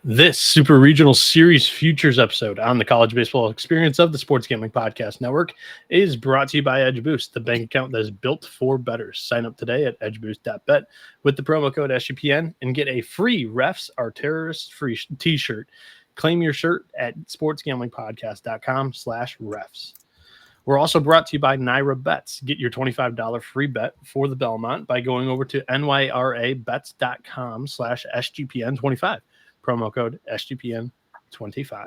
This Super Regional Series Futures episode on the College Baseball Experience of the Sports Gambling Podcast Network is brought to you by Edge Boost, the bank account that is built for bettors. Sign up today at edgeboost.bet with the promo code SGPN and get a free Refs Are Terrorists free t-shirt. Claim your shirt at sportsgamblingpodcast.com/refs. We're also brought to you by Naira Bets. Get your $25 free bet for the Belmont by going over to nyrabets.com/SGPN25. Promo code SGPN25.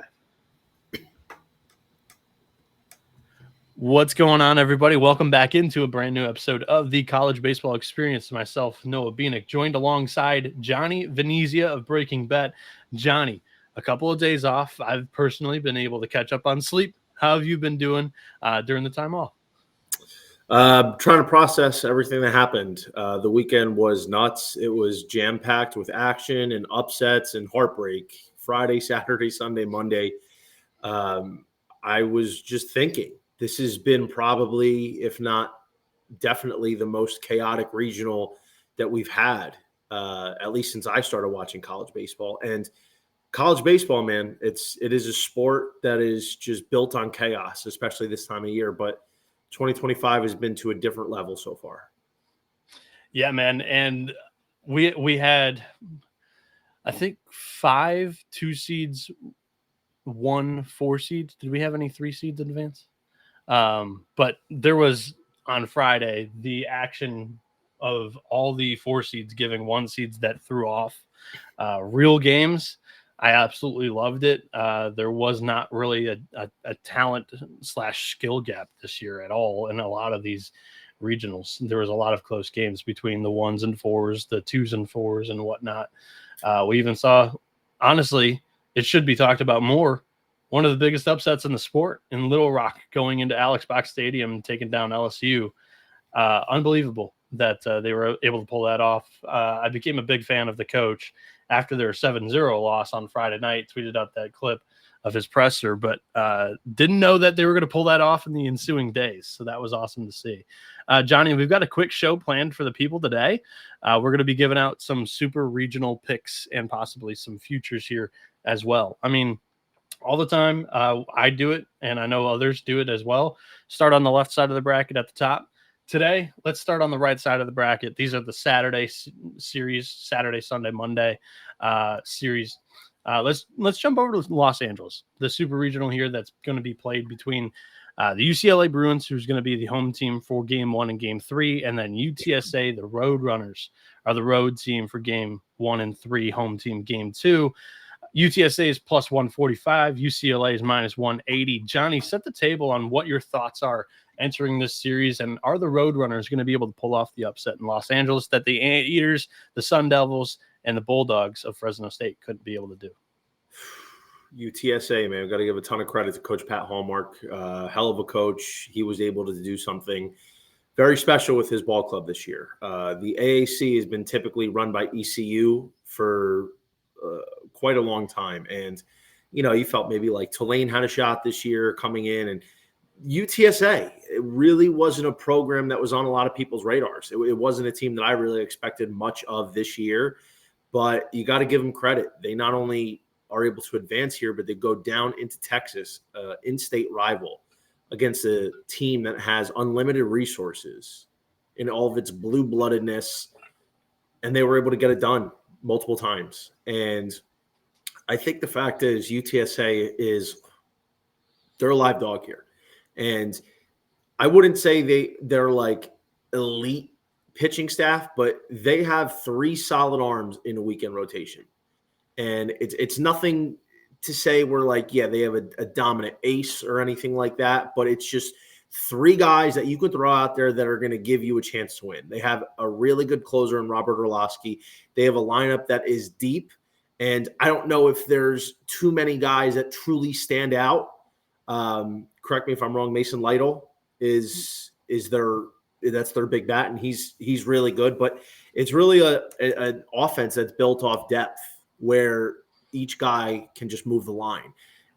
What's going on, everybody? Welcome back into a brand new episode of the College Baseball Experience. Myself, Noah Bieniek, joined alongside Johnny Venezia of Breaking Bet. Johnny, a couple of days off. I've personally been able to catch up on sleep. How have you been doing during the time off? Trying to process everything that happened. The weekend was nuts. It was jam-packed with action and upsets and heartbreak. Friday, Saturday, Sunday, Monday. I was just thinking, this has been probably, if not definitely, the most chaotic regional that we've had, at least since I started watching college baseball. And college baseball, man, it is a sport that is just built on chaos, especially this time of year. But 2025 has been to a different level so far. Yeah, man. And we had, I think, 5 2 seeds, 1 4 seeds. Did we have any 3 seeds in advance? But there was on Friday the action of all the 4 seeds giving 1 seeds that threw off real games. I absolutely loved it. There was not really a talent / skill gap this year at all in a lot of these regionals. There was a lot of close games between the 1s and 4s, the 2s and 4s, and whatnot. We even saw, honestly, it should be talked about more, one of the biggest upsets in the sport in Little Rock going into Alex Box Stadium and taking down LSU. Unbelievable that they were able to pull that off. I became a big fan of the coach after their 7-0 loss on Friday night, tweeted out that clip of his presser, but didn't know that they were going to pull that off in the ensuing days. So that was awesome to see. Johnny, we've got a quick show planned for the people today. We're going to be giving out some super regional picks and possibly some futures here as well. I mean, all the time, I do it, and I know others do it as well. Start on the left side of the bracket at the top. Today, let's start on the right side of the bracket. These are the Saturday series, Saturday, Sunday, Monday series. Let's jump over to Los Angeles, the super regional here that's going to be played between the UCLA Bruins, who's going to be the home team for Game 1 and Game 3, and then UTSA, the Road Runners, are the road team for Game 1 and 3, home team Game 2. UTSA is plus 145. UCLA is minus 180. Johnny, set the table on what your thoughts are entering this series, and are the Roadrunners going to be able to pull off the upset in Los Angeles that the Anteaters, the Sun Devils, and the Bulldogs of Fresno State couldn't be able to do? UTSA, man, we've got to give a ton of credit to Coach Pat Hallmark. Hell of a coach. He was able to do something very special with his ball club this year. The AAC has been typically run by ECU for quite a long time. And, you know, you felt maybe like Tulane had a shot this year coming in, and UTSA, it really wasn't a program that was on a lot of people's radars. It wasn't a team that I really expected much of this year, but you got to give them credit. They not only are able to advance here, but they go down into Texas, in-state rival, against a team that has unlimited resources in all of its blue-bloodedness, and they were able to get it done multiple times. And I think the fact is UTSA they're a live dog here. And I wouldn't say they're like elite pitching staff, but they have 3 solid arms in a weekend rotation. And it's nothing to say we're like, yeah, they have a dominant ace or anything like that, but it's just 3 guys that you could throw out there that are going to give you a chance to win. They have a really good closer in Robert Orlowski. They have a lineup that is deep, and I don't know if there's too many guys that truly stand out. Correct me if I'm wrong. Mason Lytle is that's their big bat, and he's really good. But it's really an offense that's built off depth, where each guy can just move the line,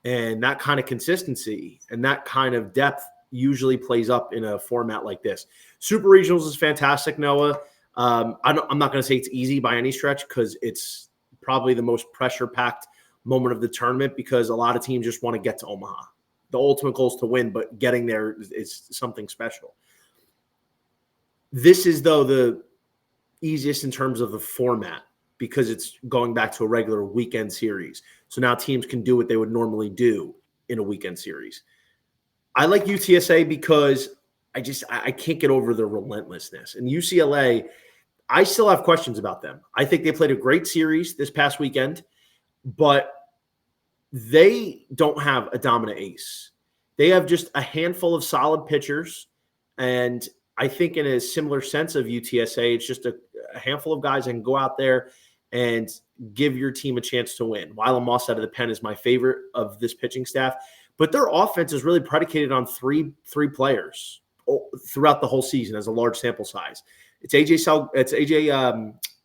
and that kind of consistency and that kind of depth usually plays up in a format like this. Super Regionals is fantastic, Noah. I'm not going to say it's easy by any stretch, because it's probably the most pressure-packed moment of the tournament because a lot of teams just want to get to Omaha. The ultimate goal is to win, but getting there is something special. This is, though, the easiest in terms of the format because it's going back to a regular weekend series. So now teams can do what they would normally do in a weekend series. I like UTSA because I can't get over their relentlessness. And UCLA, I still have questions about them. I think they played a great series this past weekend, but they don't have a dominant ace. They have just a handful of solid pitchers. And I think in a similar sense of UTSA, it's just a handful of guys that can go out there and give your team a chance to win. Wylam Moss out of the pen is my favorite of this pitching staff. But their offense is really predicated on three players throughout the whole season as a large sample size. It's AJ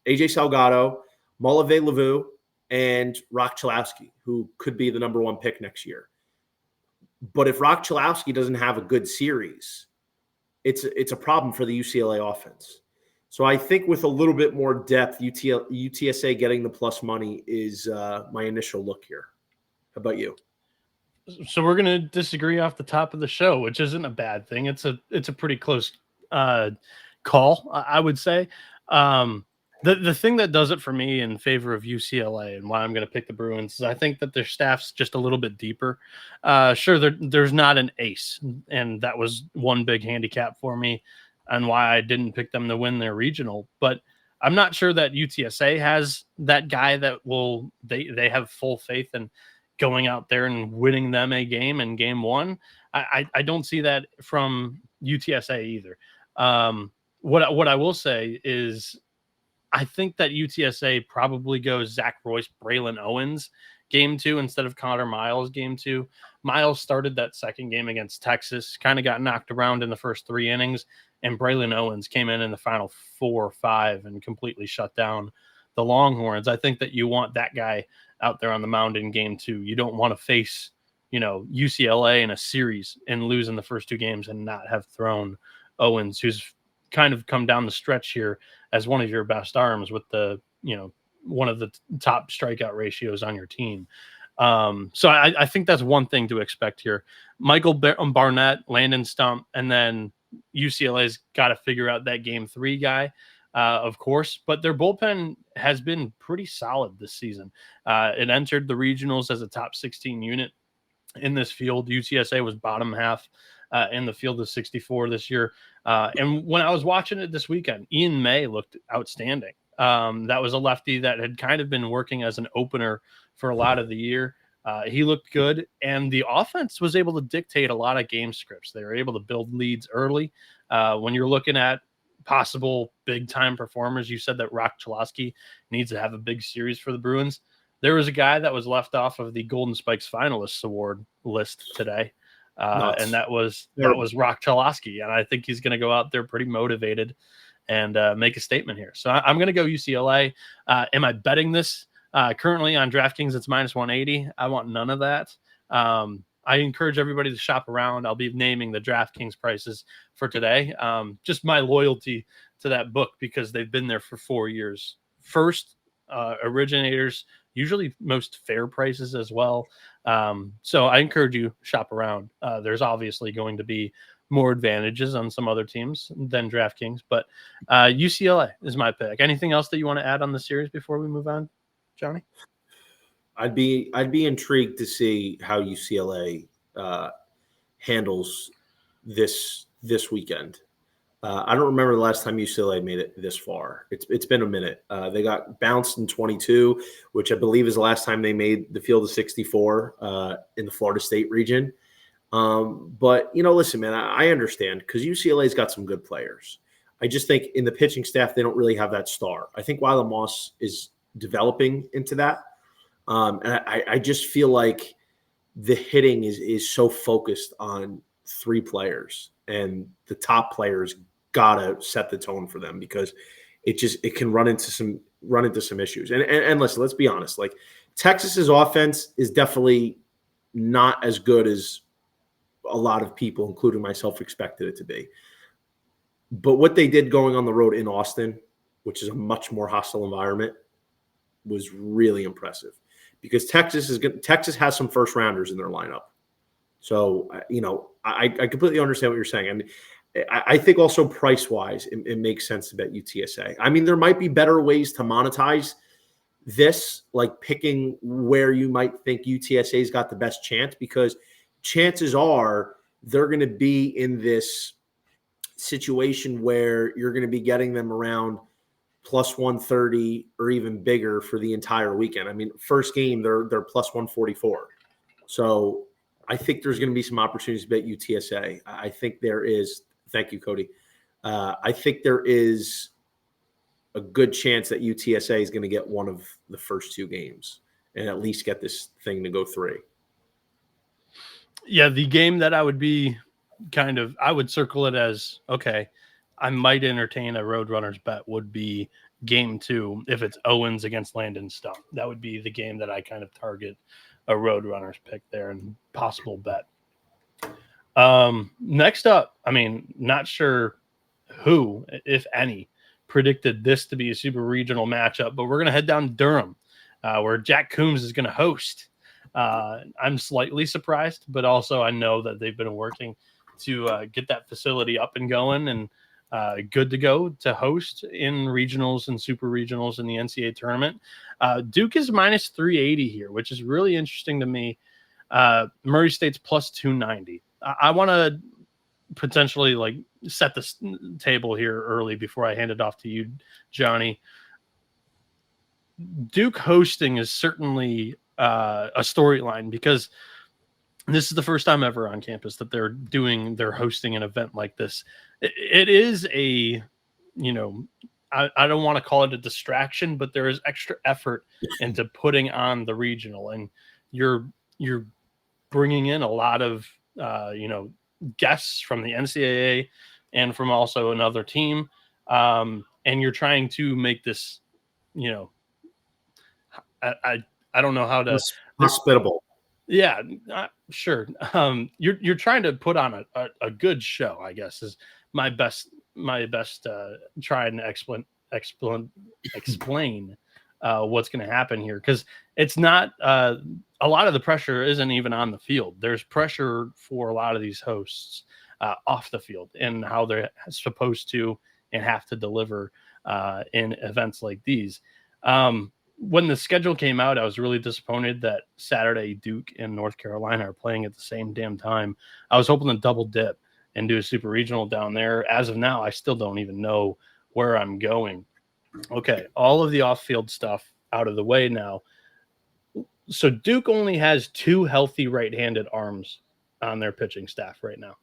Salgado, Malave Lavu, and Rock Chalowski, who could be the number one pick next year. But if Rock Chalowski doesn't have a good series, it's a problem for the UCLA offense. So I think with a little bit more depth, UTSA getting the plus money is my initial look here. How about you? So we're going to disagree off the top of the show, which isn't a bad thing. It's a pretty close call, I would say. The thing that does it for me in favor of UCLA and why I'm going to pick the Bruins is I think that their staff's just a little bit deeper. Sure, there's not an ace, and that was one big handicap for me and why I didn't pick them to win their regional. But I'm not sure that UTSA has that guy that they have full faith in going out there and winning them a game in game one. I don't see that from UTSA either. What I will say is I think that UTSA probably goes Zach Royce, Braylon Owens game 2 instead of Connor Miles game 2. Miles started that second game against Texas, kind of got knocked around in the first 3 innings, and Braylon Owens came in the final 4 or 5 and completely shut down the Longhorns. I think that you want that guy out there on the mound in game 2. You don't want to face, UCLA in a series and lose in the first 2 games and not have thrown Owens, who's kind of come down the stretch here as one of your best arms with the, one of the top strikeout ratios on your team. So I think that's one thing to expect here. Michael Barnett, Landon Stump, and then UCLA's got to figure out that game 3 guy, of course, but their bullpen has been pretty solid this season. It entered the regionals as a top 16 unit in this field. UTSA was bottom half in the field of 64 this year. And when I was watching it this weekend, Ian May looked outstanding. That was a lefty that had kind of been working as an opener for a lot of the year. He looked good, and the offense was able to dictate a lot of game scripts. They were able to build leads early. When you're looking at possible big-time performers, you said that Rock Chalowski needs to have a big series for the Bruins. There was a guy that was left off of the Golden Spikes finalists award list today, and that was Rock Chalowski, and I think he's going to go out there pretty motivated and make a statement here. So I'm going to go UCLA. Am I betting this? Currently on DraftKings, it's minus 180. I want none of that. I encourage everybody to shop around. I'll be naming the DraftKings prices for today. Just my loyalty to that book because they've been there for 4 years. First originators, usually most fair prices as well. So I encourage you shop around. There's obviously going to be more advantages on some other teams than DraftKings, but UCLA is my pick. Anything else that you want to add on the series before we move on, Johnny? I'd be intrigued to see how UCLA handles this weekend. I don't remember the last time UCLA made it this far. It's been a minute. They got bounced in 22, which I believe is the last time they made the field of 64 in the Florida State region. But listen, man, I understand because UCLA's got some good players. I just think in the pitching staff, they don't really have that star. I think Wylam Moss is developing into that. And I just feel like the hitting is so focused on 3 players, and the top players gotta set the tone for them because it can run into some issues. And listen, let's be honest. Like Texas's offense is definitely not as good as a lot of people, including myself, expected it to be. But what they did going on the road in Austin, which is a much more hostile environment, was really impressive because Texas has some first rounders in their lineup. So, I completely understand what you're saying. And I think also price-wise, it makes sense to bet UTSA. I mean, there might be better ways to monetize this, like picking where you might think UTSA's got the best chance, because chances are they're going to be in this situation where you're going to be getting them around plus 130 or even bigger for the entire weekend. I mean, first game, they're plus 144. So I think there's going to be some opportunities to bet UTSA. I think there is. Thank you, Cody. I think there is a good chance that UTSA is going to get one of the first two games and at least get this thing to go 3. Yeah, the game that I would be I would circle it as, okay, I might entertain a Roadrunners bet would be game 2 if it's Owens against Landon Stump. That would be the game that I kind of target a Roadrunners pick there and possible bet. Next up, I mean, not sure who, if any, predicted this to be a super regional matchup, but we're going to head down to Durham, where Jack Coombs is going to host. I'm slightly surprised, but also I know that they've been working to get that facility up and going and good to go to host in regionals and super regionals in the NCAA tournament. Duke is minus 380 here, which is really interesting to me. Murray State's plus 290. I want to potentially like set the table here early before I hand it off to you, Johnny. Duke hosting is certainly a storyline because this is the first time ever on campus that they're hosting an event like this. It is I don't want to call it a distraction, but there is extra effort into putting on the regional, and you're bringing in a lot of guests from the NCAA and from also another team, and you're trying to make this, I don't know how to hospitable. Yeah, sure. You're trying to put on a good show, I guess, is my best try and explain what's going to happen here, because it's not a lot of the pressure isn't even on the field. There's pressure for a lot of these hosts off the field and how they're supposed to and have to deliver in events like these. When the schedule came out, I was really disappointed that Saturday Duke and North Carolina are playing at the same damn time. I was hoping to double dip and do a super regional down there. As of now, I still don't even know where I'm going. Okay, all of the off-field stuff out of the way now. So Duke only has 2 healthy right-handed arms on their pitching staff right now.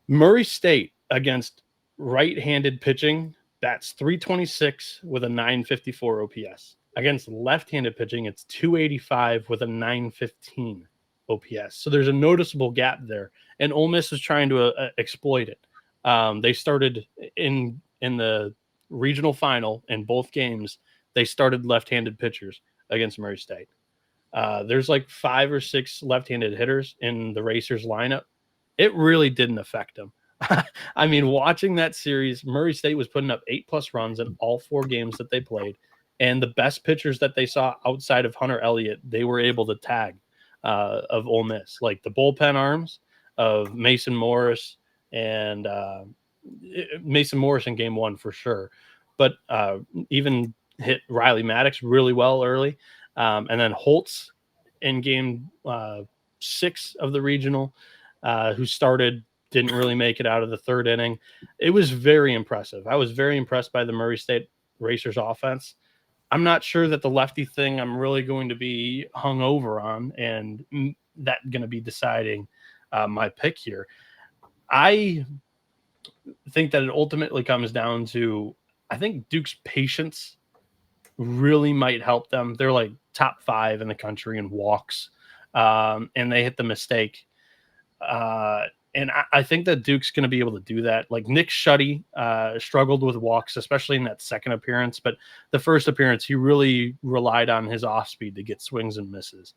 Murray State against right-handed pitching, that's 326 with a 954 OPS. Against left-handed pitching, it's 285 with a 915 OPS. So there's a noticeable gap there, and Ole Miss is trying to exploit it. They started in the regional final in both games. They started left-handed pitchers against Murray State. There's like 5 or 6 left-handed hitters in the Racers lineup. It really didn't affect them. I mean, watching that series, Murray State was putting up 8+ runs in all 4 games that they played. And the best pitchers that they saw outside of Hunter Elliott, they were able to tag of Ole Miss, like the bullpen arms of Mason Morris and Mason Morris in game 1 for sure. But even hit Riley Maddox really well early. And then Holtz in game 6 of the regional, who started, didn't really make it out of the 3rd inning. It was very impressive. I was very impressed by the Murray State Racers offense. I'm not sure that the lefty thing I'm really going to be hung over on, and that's going to be deciding my pick here. I think that it ultimately comes down to, I think Duke's patience really might help them. They're like top 5 in the country in walks, and they hit the mistake. And I think that Duke's going to be able to do that. Like Nick Shuddy struggled with walks, especially in that second appearance. But the first appearance, he really relied on his off speed to get swings and misses.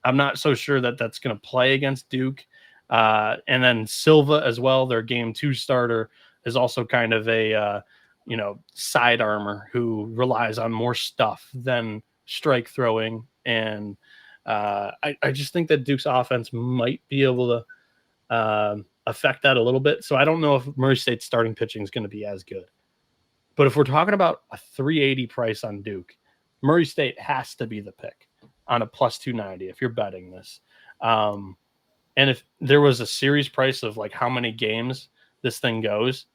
I'm not so sure that that's going to play against Duke. And then Silva as well, their game 2 starter, is also kind of a side armor who relies on more stuff than strike throwing. And I just think that Duke's offense might be able to affect that a little bit. So I don't know if Murray State's starting pitching is going to be as good. But if we're talking about a 380 price on Duke, Murray State has to be the pick on a plus 290 if you're betting this. And if there was a series price of like how many games this thing goes,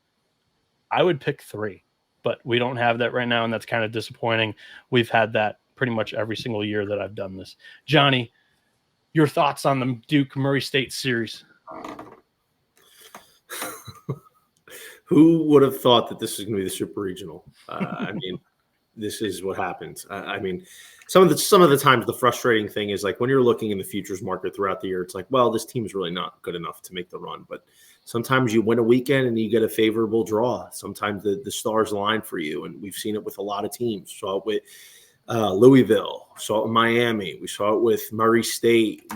I would pick 3. But we don't have that right now, and that's kind of disappointing. We've had that pretty much every single year that I've done this. Johnny, your thoughts on the Duke-Murray State series? Who would have thought that this is going to be the super regional? I mean, this is what happens. I mean, some of the times the frustrating thing is like when you're looking in the futures market throughout the year, it's like, well, this team is really not good enough to make the run. But sometimes you win a weekend and you get a favorable draw. Sometimes the stars align for you, and we've seen it with a lot of teams. Saw it with Louisville, saw it in Miami, we saw it with Murray State,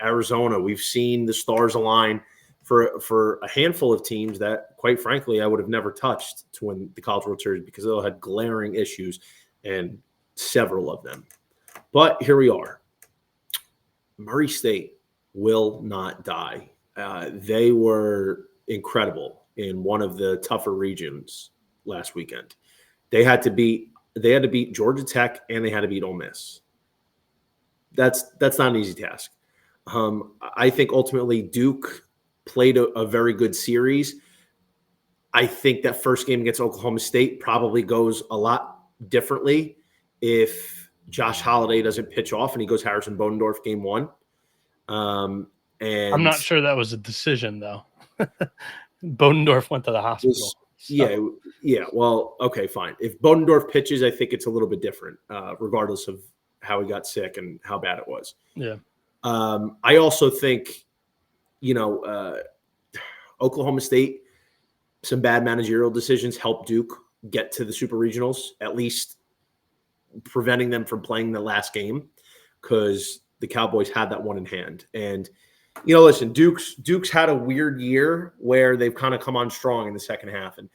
Arizona. We've seen the stars align for a handful of teams that, quite frankly, I would have never touched to win the College World Series because they all had glaring issues, and several of them. But here we are. Murray State will not die. They were incredible in one of the tougher regions last weekend. They had to beat Georgia Tech, and they had to beat Ole Miss. That's not an easy task. I think ultimately Duke played a very good series. I think that first game against Oklahoma State probably goes a lot differently if Josh Holliday doesn't pitch off and he goes Harrison Bodendorf game 1. And I'm not sure that was a decision, though. Bodendorf went to the hospital. Yeah. Well, okay, fine. If Bodendorf pitches, I think it's a little bit different, regardless of how he got sick and how bad it was. Yeah. I also think, Oklahoma State, some bad managerial decisions helped Duke get to the super regionals, at least preventing them from playing the last game because the Cowboys had that one in hand. And, listen, Duke's had a weird year where they've kind of come on strong in the second half. And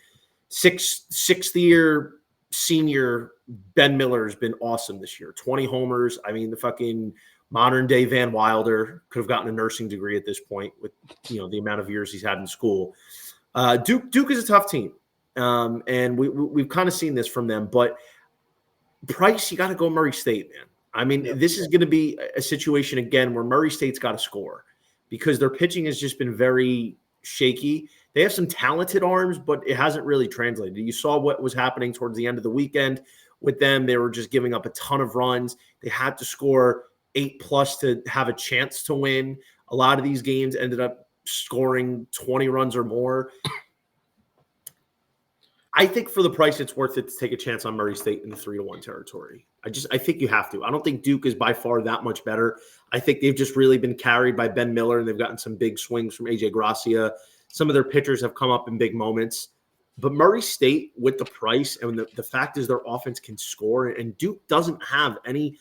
sixth year senior Ben Miller has been awesome this year. 20 homers. I mean, the fucking modern day Van Wilder could have gotten a nursing degree at this point with, the amount of years he's had in school. Duke is a tough team. And we've kind of seen this from them, but price, you got to go Murray State, man. I mean, This is going to be a situation again where Murray State's got to score because their pitching has just been very shaky. They have some talented arms, but it hasn't really translated. You saw what was happening towards the end of the weekend with them. They were just giving up a ton of runs. They had to score 8+ to have a chance to win. A lot of these games ended up scoring 20 runs or more. I think for the price, it's worth it to take a chance on Murray State in the 3-1 territory. I think you have to. I don't think Duke is by far that much better. I think they've just really been carried by Ben Miller, and they've gotten some big swings from AJ Gracia. Some of their pitchers have come up in big moments. But Murray State, with the price, and the fact is their offense can score, and Duke doesn't have any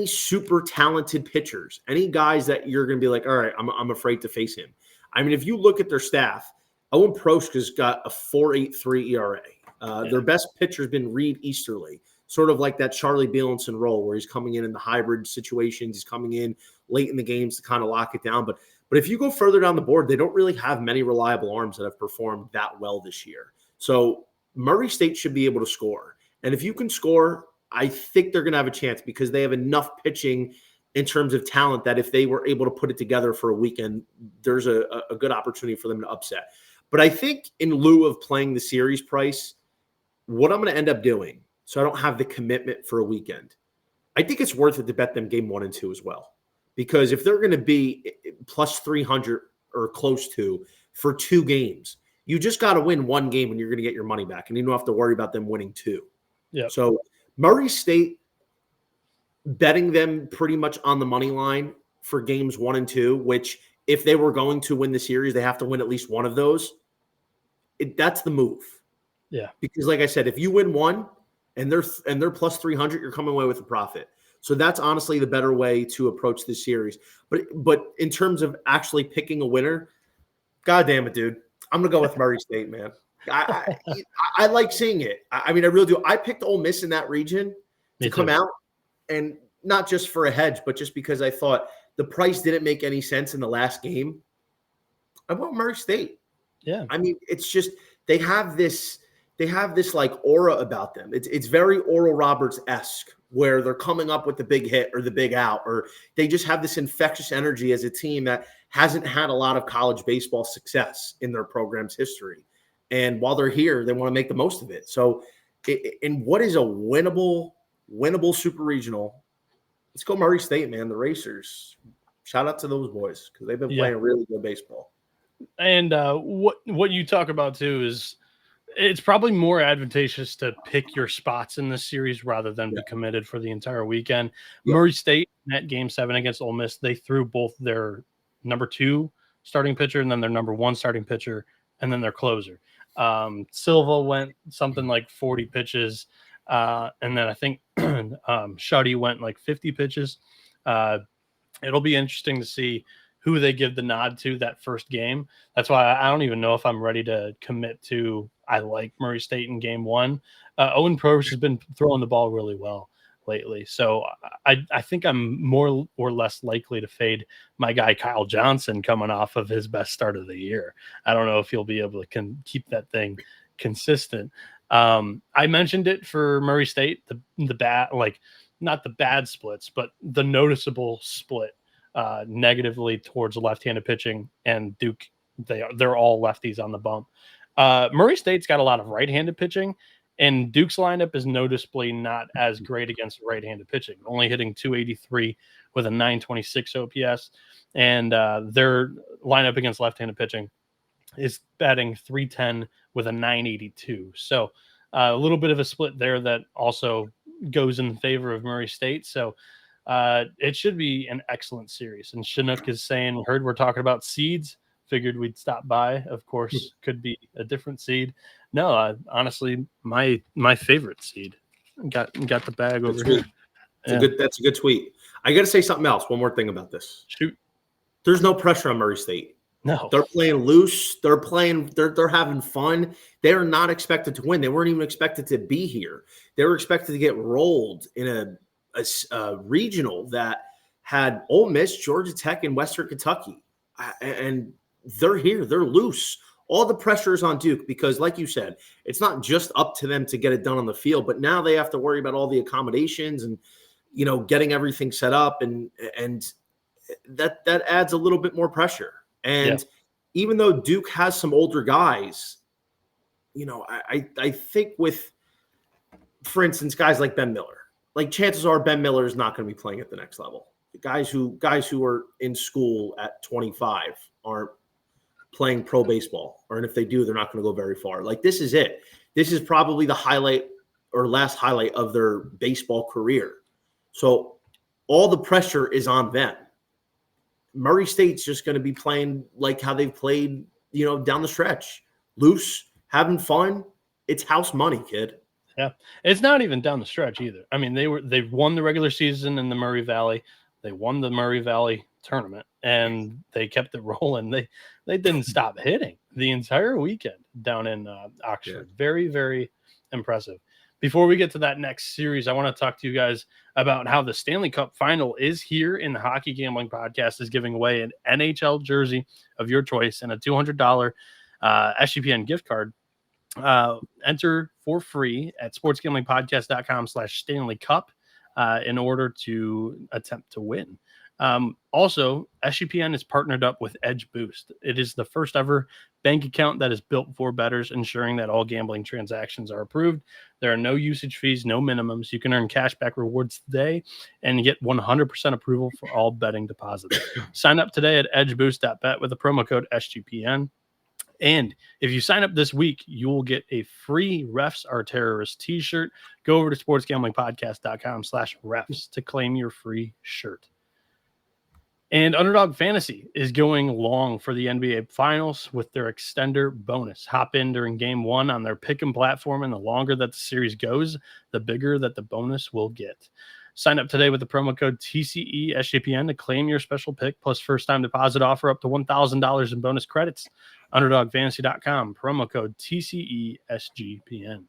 super talented pitchers, any guys that you're going to be like, all right, I'm afraid to face him. I mean, if you look at their staff, Owen Proshka's got a 4.83 ERA. Their best pitcher has been Reed Easterly, sort of like that Charlie Bielenson role where he's coming in the hybrid situations. He's coming in late in the games to kind of lock it down. But if you go further down the board, they don't really have many reliable arms that have performed that well this year. So Murray State should be able to score. And if you can score, I think they're going to have a chance because they have enough pitching in terms of talent that if they were able to put it together for a weekend, there's a good opportunity for them to upset. But I think in lieu of playing the series price, what I'm going to end up doing, so I don't have the commitment for a weekend, I think it's worth it to bet them game 1 and 2 as well. Because if they're going to be plus 300 or close to for 2 games, you just got to win 1 game and you're going to get your money back. And you don't have to worry about them winning 2. Yeah. So Murray State, betting them pretty much on the money line for games 1 and 2, which if they were going to win the series, they have to win at least one of those. That's the move. Yeah. Because like I said, if you win 1 and they're plus 300, you're coming away with a profit. So that's honestly the better way to approach this series. But in terms of actually picking a winner, God damn it, dude. I'm going to go with Murray State, man. I like seeing it. I mean, I really do. I picked Ole Miss in that region to come out, and not just for a hedge, but just because I thought the price didn't make any sense in the last game. I went Murray State. Yeah. I mean, it's just they have this like aura about them. It's very Oral Roberts-esque, where they're coming up with the big hit or the big out, or they just have this infectious energy as a team that hasn't had a lot of college baseball success in their program's history. And while they're here, they want to make the most of it. So in what is a winnable super regional, let's go Murray State, man. The Racers. Shout out to those boys because they've been playing really good baseball. And what you talk about too is it's probably more advantageous to pick your spots in this series rather than be committed for the entire weekend. Murray State at Game 7 against Ole Miss, they threw both their number 2 starting pitcher and then their number 1 starting pitcher and then their closer. Silva went something like 40 pitches, and then I think Shuddy went like 50 pitches. It'll be interesting to see who they give the nod to that first game. That's why I don't even know if I'm ready to commit to I like Murray State in Game 1. Owen Prosch has been throwing the ball really well lately. So I think I'm more or less likely to fade my guy Kyle Johnson coming off of his best start of the year. I don't know if he'll be able to keep that thing consistent. I mentioned it for Murray State, the bad, like not the bad splits, but the noticeable split negatively towards left-handed pitching, and Duke, they're all lefties on the bump. Murray State's got a lot of right-handed pitching, and Duke's lineup is noticeably not as great against right-handed pitching, only hitting 283 with a 926 OPS, and their lineup against left-handed pitching is batting 310 with a 982. So a little bit of a split there that also goes in favor of Murray State. So it should be an excellent series. And Chinook is saying, heard we're talking about seeds, figured we'd stop by. Of course, could be a different seed. No, honestly, my favorite seed got the bag over here. That's a good tweet. I got to say something else. One more thing about this. Shoot. There's no pressure on Murray State. No, they're playing loose. They're having fun. They are not expected to win. They weren't even expected to be here. They were expected to get rolled in a regional that had Ole Miss, Georgia Tech, and Western Kentucky. And they're here. They're loose. All the pressure is on Duke because, like you said, it's not just up to them to get it done on the field, but now they have to worry about all the accommodations and, getting everything set up. And that adds a little bit more pressure. And even though Duke has some older guys, I think with, for instance, guys like Ben Miller, like chances are Ben Miller is not going to be playing at the next level. The guys who are in school at 25 aren't playing pro baseball, or if they do, they're not going to go very far. Like this is it. This is probably the highlight or last highlight of their baseball career. So all the pressure is on them. Murray State's just going to be playing like how they've played, down the stretch, loose, having fun. It's house money, kid. Yeah, it's not even down the stretch either. I mean, they've won the regular season in the Murray Valley. They won the Murray Valley tournament, and they kept it rolling. They didn't stop hitting the entire weekend down in Oxford. Yeah. Very, very impressive. Before we get to that next series, I want to talk to you guys about how the Stanley Cup final is here, in the Hockey Gambling Podcast is giving away an NHL jersey of your choice and a $200 SGPN gift card. Enter for free at sportsgamblingpodcast.com/Stanley Cup in order to attempt to win. Also, SGPN is partnered up with Edge Boost. It is the first ever bank account that is built for bettors, ensuring that all gambling transactions are approved. There are no usage fees, no minimums. You can earn cashback rewards today and get 100% approval for all betting deposits. Sign up today at edgeboost.bet with the promo code SGPN. And if you sign up this week, you will get a free Refs Are Terrorists t-shirt. Go over to sportsgamblingpodcast.com/refs to claim your free shirt. And Underdog Fantasy is going long for the NBA Finals with their extender bonus. Hop in during Game 1 on their pick'em platform, and the longer that the series goes, the bigger that the bonus will get. Sign up today with the promo code TCESGPN to claim your special pick plus first-time deposit offer up to $1,000 in bonus credits. UnderdogFantasy.com, promo code TCESGPN.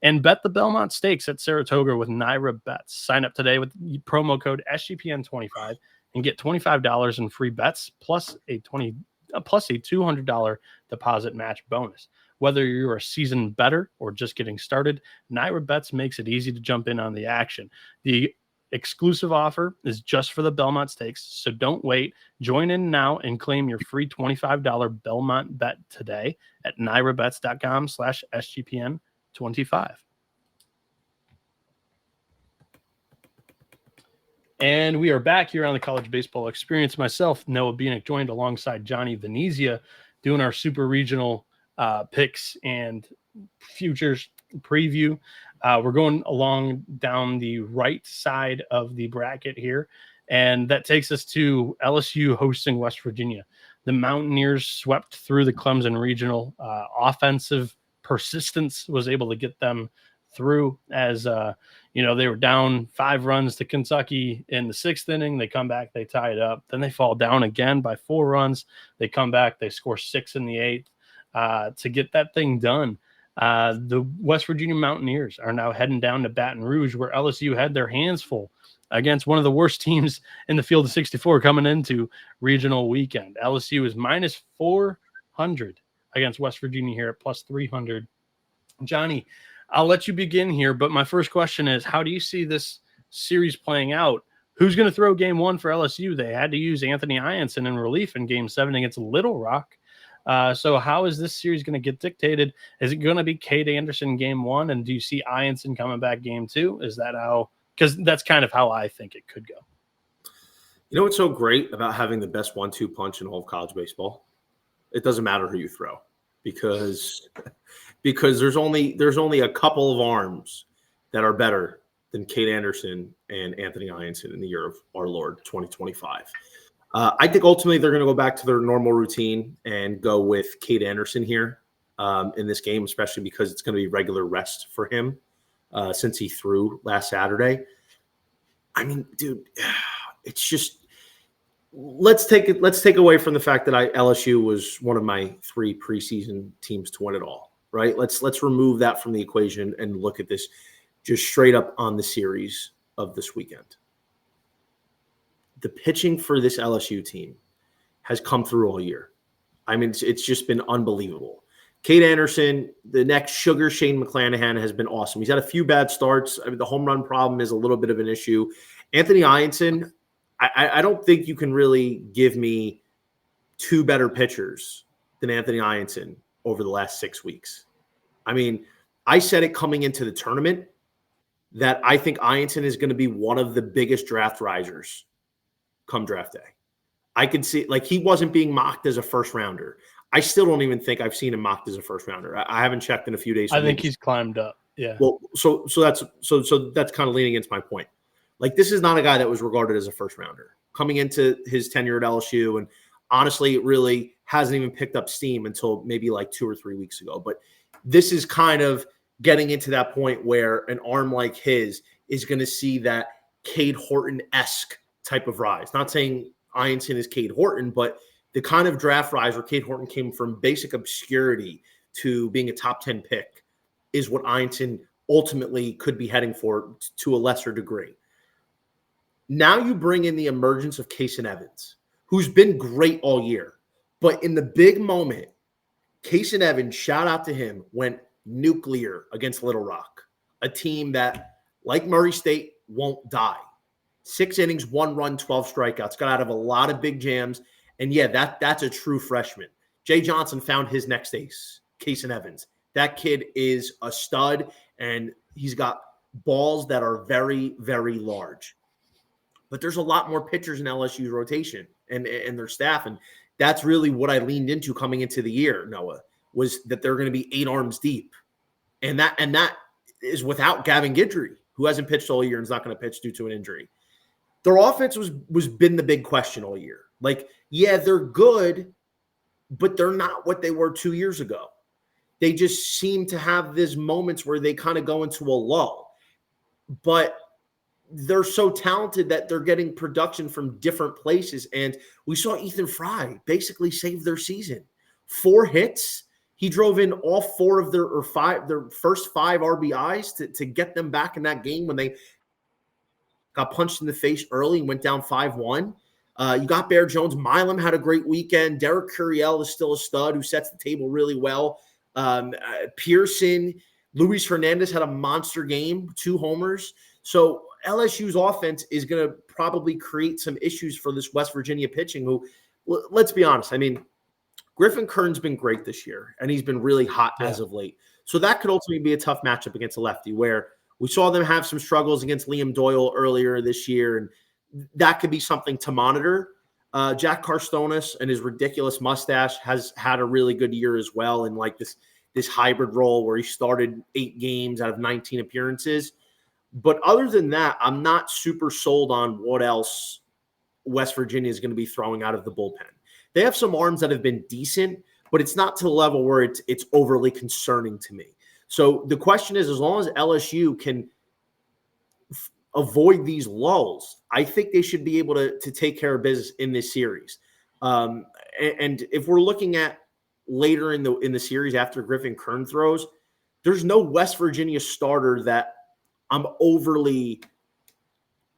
And bet the Belmont Stakes at Saratoga with Naira Bets. Sign up today with promo code SGPN25 and get $25 in free bets plus a $200 deposit match bonus. Whether you're a seasoned bettor or just getting started, Naira Bets makes it easy to jump in on the action. The exclusive offer is just for the Belmont Stakes, so don't wait. Join in now and claim your free $25 Belmont bet today at nairabets.com/SGPN25. And we are back here on the College Baseball Experience. Myself, Noah Bieniek, joined alongside Johnny Venezia, doing our super regional picks and futures preview. We're going along down the right side of the bracket here, and that takes us to LSU hosting West Virginia. The Mountaineers swept through the Clemson Regional. Offensive persistence was able to get them through as they were down 5 runs to Kentucky in the 6th inning. They come back, they tie it up. Then they fall down again by 4 runs. They come back, they score 6 in the 8th to get that thing done. The West Virginia Mountaineers are now heading down to Baton Rouge, where LSU had their hands full against one of the worst teams in the field of 64 coming into regional weekend. LSU is minus 400 against West Virginia here at plus 300. Johnny, I'll let you begin here, but my first question is, how do you see this series playing out? Who's going to throw game 1 for LSU? They had to use Anthony Ianson in relief in game 7 against Little Rock. So how is this series going to get dictated? Is it going to be Cade Anderson game 1? And do you see Ianson coming back game 2? Is that how? Because that's kind of how I think it could go. You know what's so great about having the best 1-2 punch in all of college baseball? It doesn't matter who you throw, because there's only a couple of arms that are better than Cade Anderson and Anthony Ianson in the year of our Lord 2025. I think ultimately they're going to go back to their normal routine and go with Cade Anderson here in this game, especially because it's going to be regular rest for him since he threw last Saturday. I mean, dude, it's just let's take away from the fact that LSU was one of my 3 preseason teams to win it all. Right? Let's remove that from the equation and look at this just straight up on the series of this weekend. The pitching for this LSU team has come through all year. I mean, it's just been unbelievable. Cade Anderson, the next sugar Shane McClanahan, has been awesome. He's had a few bad starts. I mean, the home run problem is a little bit of an issue. Anthony Ianson, I don't think you can really give me 2 better pitchers than Anthony Ianson over the last 6 weeks. I mean, I said it coming into the tournament that I think Ianson is going to be one of the biggest draft risers come draft day. I could see, like, he wasn't being mocked as a first rounder. I still don't even think I've seen him mocked as a first rounder. I haven't checked in a few days. I think he's climbed up. Yeah. Well, so that's kind of leaning against my point. Like, this is not a guy that was regarded as a first rounder coming into his tenure at LSU, and honestly, it really hasn't even picked up steam until maybe like 2 or 3 weeks ago. But this is kind of getting into that point where an arm like his is going to see that Cade Horton-esque type of rise. Not saying Ianson is Cade Horton, but the kind of draft rise where Cade Horton came from basic obscurity to being a top 10 pick is what Ianson ultimately could be heading for to a lesser degree. Now you bring in the emergence of Kason Evans, who's been great all year. But in the big moment, Kason Evans, shout out to him, went nuclear against Little Rock, a team that, like Murray State, won't die. 6 innings, 1 run, 12 strikeouts. Got out of a lot of big jams. And yeah, that's a true freshman. Jay Johnson found his next ace, Kason Evans. That kid is a stud, and he's got balls that are very, very large. But there's a lot more pitchers in LSU's rotation and their staff, and that's really what I leaned into coming into the year, Noah, was that they're going to be 8 arms deep. And that is without Gavin Guidry, who hasn't pitched all year and is not going to pitch due to an injury. Their offense was been the big question all year. Like, yeah, they're good, but they're not what they were 2 years ago. They just seem to have these moments where they kind of go into a lull. But they're so talented that they're getting production from different places. And we saw Ethan Fry basically save their season 4 hits. He drove in all 4 of their first 5 RBIs to get them back in that game when they got punched in the face early and went down 5-1. You got Bear Jones. Milam had a great weekend. Derek Curiel is still a stud who sets the table really well. Pearson, Luis Hernandez had a monster game, 2 homers. So LSU's offense is going to probably create some issues for this West Virginia pitching who, let's be honest, I mean, Griffin Kern's been great this year, and he's been really hot as of late. So that could ultimately be a tough matchup against a lefty where we saw them have some struggles against Liam Doyle earlier this year, and that could be something to monitor. Jack Carstonis and his ridiculous mustache has had a really good year as well in like this hybrid role where he started 8 games out of 19 appearances. But other than that, I'm not super sold on what else West Virginia is going to be throwing out of the bullpen. They have some arms that have been decent, but it's not to the level where it's overly concerning to me. So the question is, as long as LSU can avoid these lulls, I think they should be able to take care of business in this series. And if we're looking at later in the series after Griffin Kern throws, there's no West Virginia starter that I'm overly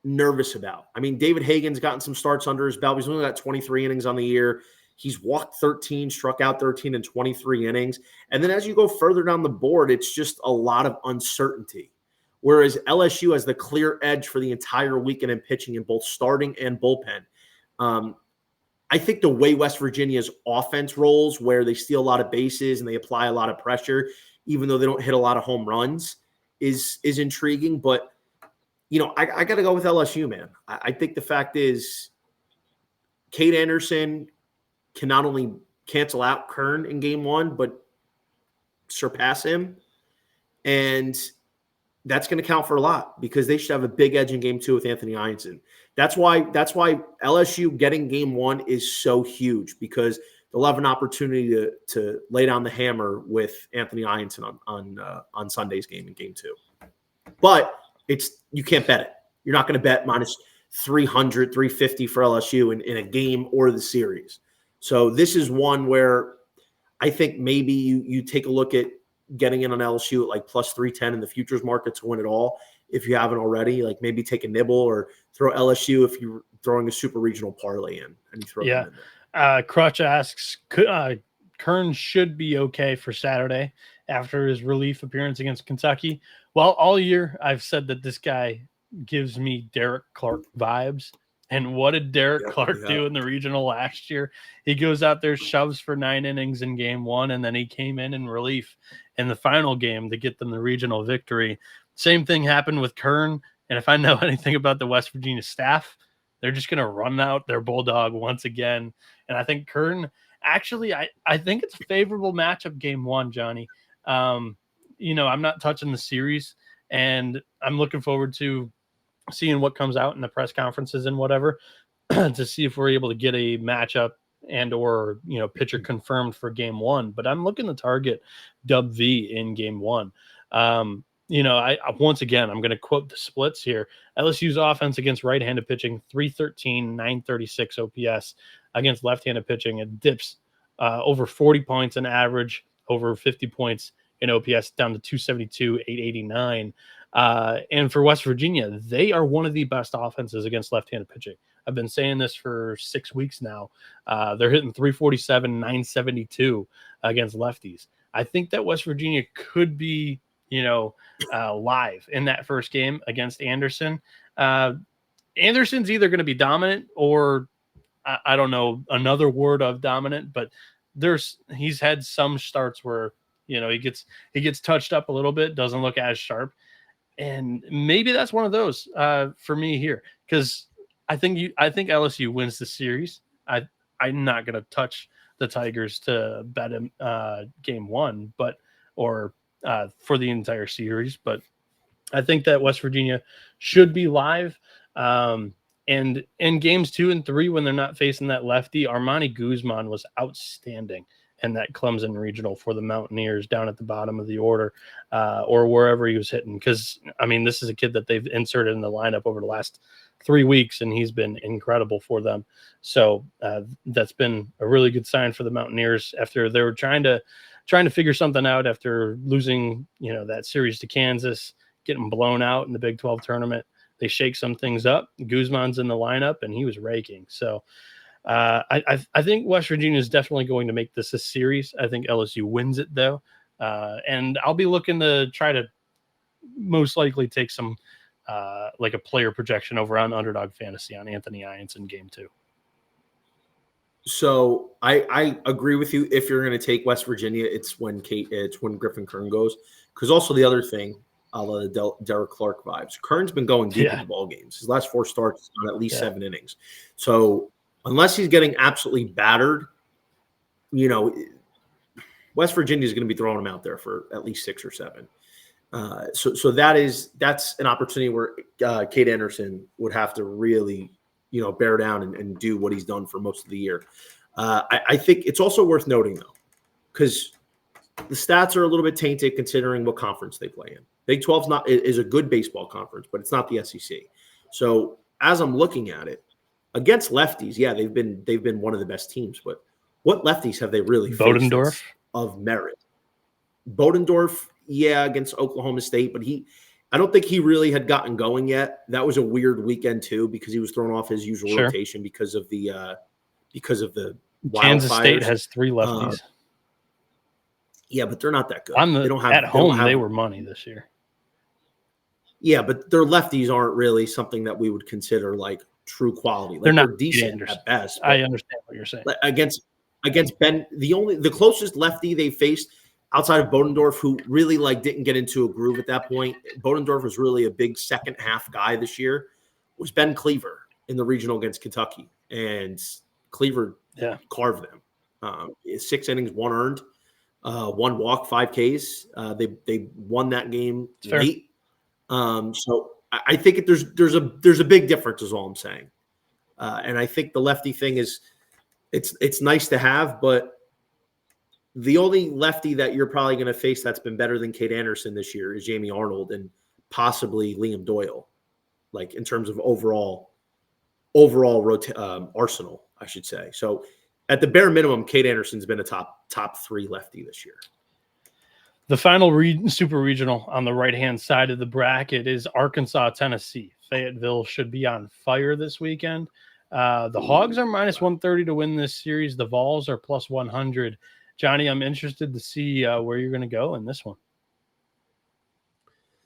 nervous about. I mean, David Hagan's gotten some starts under his belt. He's only got 23 innings on the year. He's walked 13, struck out 13 in 23 innings. And then as you go further down the board, it's just a lot of uncertainty. Whereas LSU has the clear edge for the entire weekend in pitching in both starting and bullpen. I think the way West Virginia's offense rolls, where they steal a lot of bases and they apply a lot of pressure, even though they don't hit a lot of home runs, is intriguing. But you know, I got to go with LSU, man. I think the fact is Cade Anderson can not only cancel out Kern in game 1, but surpass him. And that's going to count for a lot because they should have a big edge in game 2 with Anthony Ianson. That's why LSU getting game 1 is so huge, because they'll have an opportunity to lay down the hammer with Anthony Ianson on Sunday's game in game 2. But you can't bet it. You're not going to bet minus 300, 350 for LSU in a game or the series. So this is one where I think maybe you take a look at getting in on LSU at like plus 310 in the futures market to win it all. If you haven't already, like maybe take a nibble or throw LSU if you're throwing a super regional parlay in and you throw them in there. Crutch asks, Kern should be okay for Saturday after his relief appearance against Kentucky. Well, all year I've said that this guy gives me Derek Clark vibes. And what did Derek Clark do in the regional last year? He goes out there, shoves for 9 innings in game 1, and then he came in relief in the final game to get them the regional victory. Same thing happened with Kern. And if I know anything about the West Virginia staff, they're just going to run out their Bulldog once again. And I think Kern, actually, I think it's a favorable matchup game 1, Johnny. You know, I'm not touching the series, and I'm looking forward to seeing what comes out in the press conferences and whatever to see if we're able to get a matchup and or, you know, pitcher confirmed for game 1. But I'm looking to target Dub V in game 1. You know, I once again, I'm going to quote the splits here. LSU's offense against right-handed pitching, 313, 936 OPS. Against left-handed pitching, it dips over 40 points in average, over 50 points in OPS, down to 272, 889. And for West Virginia, they are one of the best offenses against left-handed pitching. I've been saying this for 6 weeks now. They're hitting 347, 972 against lefties. I think that West Virginia could be, you know, live in that first game against Anderson. Anderson's either going to be dominant or I don't know, another word of dominant, but he's had some starts where, you know, he gets touched up a little bit, doesn't look as sharp. And maybe that's one of those for me here, because I think LSU wins the series. I'm not going to touch the Tigers to bet him game 1, or for the entire series. But I think that West Virginia should be live. And in games 2 and 3, when they're not facing that lefty, Armani Guzman was outstanding in that Clemson regional for the Mountaineers down at the bottom of the order, or wherever he was hitting. Because, I mean, this is a kid that they've inserted in the lineup over the last 3 weeks, and he's been incredible for them. So that's been a really good sign for the Mountaineers after they were trying to figure something out after losing, that series to Kansas, getting blown out in the Big 12 tournament. They shake some things up. Guzman's in the lineup, and he was raking. So I think West Virginia is definitely going to make this a series. I think LSU wins it, though. And I'll be looking to try to most likely take some like a player projection over on Underdog Fantasy on Anthony Irons in game 2. So I agree with you. If you're going to take West Virginia, it's when Griffin Kern goes. Because also the other thing, a la the Derek Clark vibes. Kern's been going deep in the ball games. His last 4 starts on at least 7 innings. So unless he's getting absolutely battered, West Virginia is going to be throwing him out there for at least 6 or 7. So that's an opportunity where Cade Anderson would have to really, bear down and do what he's done for most of the year. I think it's also worth noting, though, because the stats are a little bit tainted considering what conference they play in. Big 12 is a good baseball conference, but it's not the SEC. So as I'm looking at it, against lefties, yeah, they've been one of the best teams. But what lefties have they really faced of merit? Bodendorf, yeah, against Oklahoma State, but I don't think he really had gotten going yet. That was a weird weekend too because he was thrown off his usual rotation because of the Kansas State has 3 lefties. Yeah, but they're not that good. They don't have at home. They were money this year. Yeah, but their lefties aren't really something that we would consider like true quality. Like, they're decent at best. I understand what you're saying. Against Ben, the closest lefty they faced outside of Bodendorf, who really didn't get into a groove at that point. Bodendorf was really a big second half guy this year. Was Ben Cleaver in the regional against Kentucky, and Cleaver carved them. 6 innings, 1 earned, 1 walk, 5 Ks. They won that game late. So I think there's a big difference is all I'm saying. And I think the lefty thing is it's nice to have, but the only lefty that you're probably going to face that's been better than Cade Anderson this year is Jamie Arnold and possibly Liam Doyle, like in terms of overall arsenal, I should say. So at the bare minimum, Cade Anderson's been a top 3 lefty this year. The final super regional on the right-hand side of the bracket is Arkansas, Tennessee. Fayetteville should be on fire this weekend. The Hogs are minus 130 to win this series. The Vols are plus 100. Johnny, I'm interested to see where you're going to go in this one.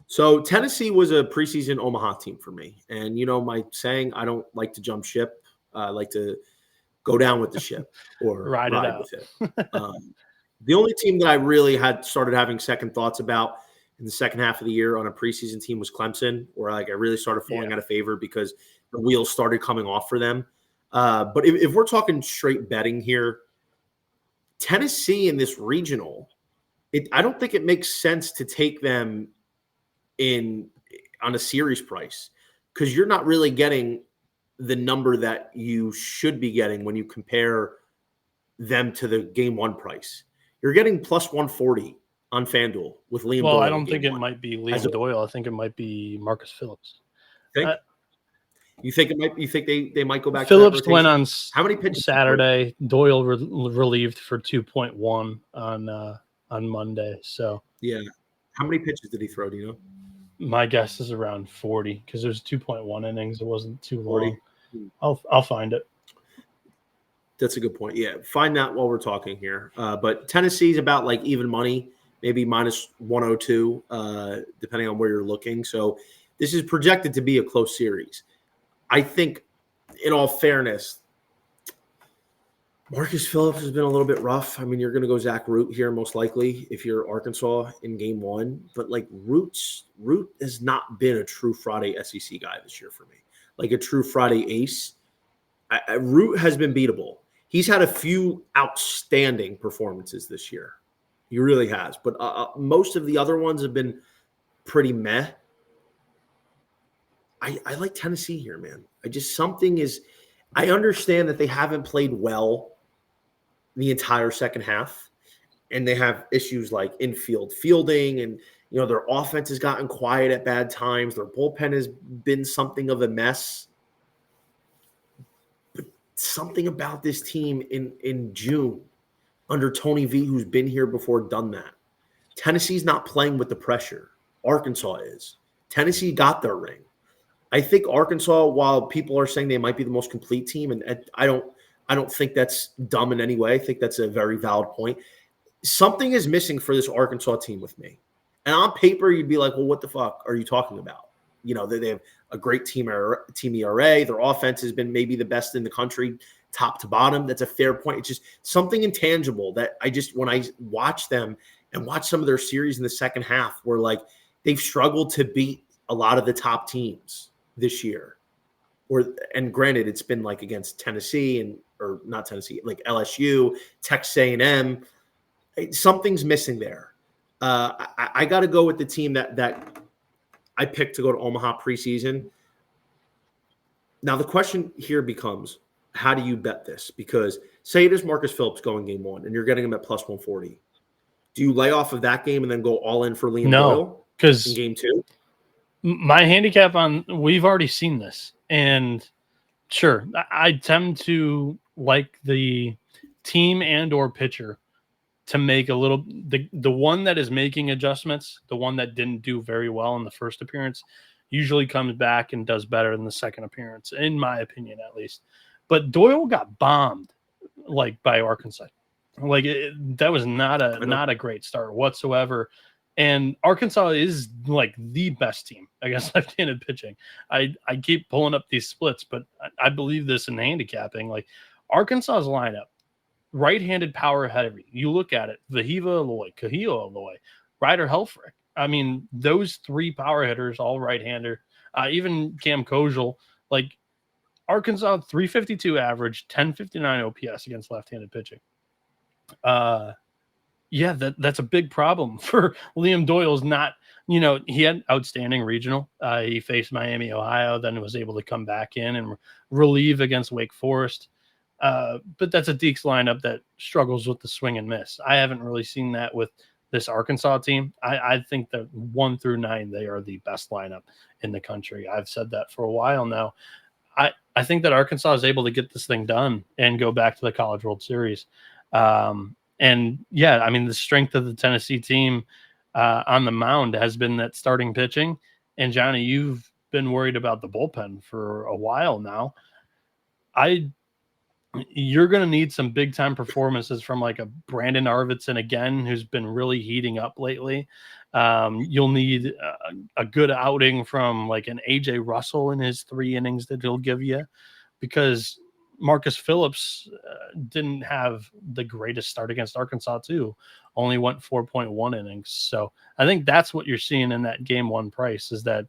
So Tennessee was a preseason Omaha team for me. And, my saying, I don't like to jump ship. I like to go down with the ship or ride with it. The only team that I really had started having second thoughts about in the second half of the year on a preseason team was Clemson, where I really started falling out of favor because the wheels started coming off for them. But if we're talking straight betting here, Tennessee in this regional, I don't think it makes sense to take them on a series price because you're not really getting the number that you should be getting when you compare them to the game 1 price. You're getting plus 140 on FanDuel with Liam Doyle. Well, I don't think it might be Liam Doyle. I think it might be Marcus Phillips. You think it might? You think they might go back? Phillips went on how many pitches Saturday? Doyle relieved for 2.1 on Monday. So yeah, how many pitches did he throw? Do you know? My guess is around 40 because there's 2.1 innings. It wasn't too long. I'll find it. That's a good point. Yeah, find that while we're talking here. But Tennessee's about even money, maybe minus 102, depending on where you're looking. So this is projected to be a close series. I think, in all fairness, Marcus Phillips has been a little bit rough. I mean, you're going to go Zach Root here most likely if you're Arkansas in game 1. But Root has not been a true Friday SEC guy this year for me. Like a true Friday ace. Root has been beatable. He's had a few outstanding performances this year. He really has. But most of the other ones have been pretty meh. I like Tennessee here, man. I understand that they haven't played well the entire second half. And they have issues like infield fielding, and their offense has gotten quiet at bad times. Their bullpen has been something of a mess. But something about this team in June under Tony V, who's been here before, done that. Tennessee's not playing with the pressure. Arkansas is. Tennessee got their ring. I think Arkansas, while people are saying they might be the most complete team, and I don't think that's dumb in any way. I think that's a very valid point. Something is missing for this Arkansas team with me. And on paper, you'd be like, well, what the fuck are you talking about? They have a great team ERA. Their offense has been maybe the best in the country, top to bottom. That's a fair point. It's just something intangible that when I watch them and watch some of their series in the second half, where like they've struggled to beat a lot of the top teams this year. And granted, it's been like against Tennessee or not Tennessee, like LSU, Texas A&M. Something's missing there. I got to go with the team that I picked to go to Omaha preseason. Now, the question here becomes, how do you bet this? Because say it is Marcus Phillips going game one, and you're getting him at plus 140. Do you lay off of that game and then go all in for Liam Doyle in game two? My handicap we've already seen this. And sure, I tend to like the team and or pitcher to make a little the one that is making adjustments, the one that didn't do very well in the first appearance, usually comes back and does better in the second appearance, in my opinion, at least. But Doyle got bombed by Arkansas. That was not a great start whatsoever. And Arkansas is like the best team against left-handed pitching. I keep pulling up these splits, but I believe this in handicapping. Like Arkansas's lineup, right-handed power heavy. You look at it, Vahiva Aloy, Kahio Aloy, Ryder Helfrich. I mean, those three power hitters, all right-hander, even Cam Kojal, like Arkansas 352 average, 1059 OPS against left-handed pitching. Yeah, that's a big problem for Liam Doyle's not, he had outstanding regional. He faced Miami, Ohio, then was able to come back in and relieve against Wake Forest. But that's a Deeks lineup that struggles with the swing and miss. I haven't really seen that with this Arkansas team. I think that 1 through 9, they are the best lineup in the country. I've said that for a while now. I think that Arkansas is able to get this thing done and go back to the College World Series. And yeah, I mean, the strength of the Tennessee team on the mound has been that starting pitching. And Johnny, you've been worried about the bullpen for a while now. You're going to need some big time performances from like a Brandon Arvidsson again, who's been really heating up lately. You'll need a good outing from like an AJ Russell in his 3 innings that he'll give you, because Marcus Phillips didn't have the greatest start against Arkansas too. Only went 4.1 innings. So I think that's what you're seeing in that game one price, is that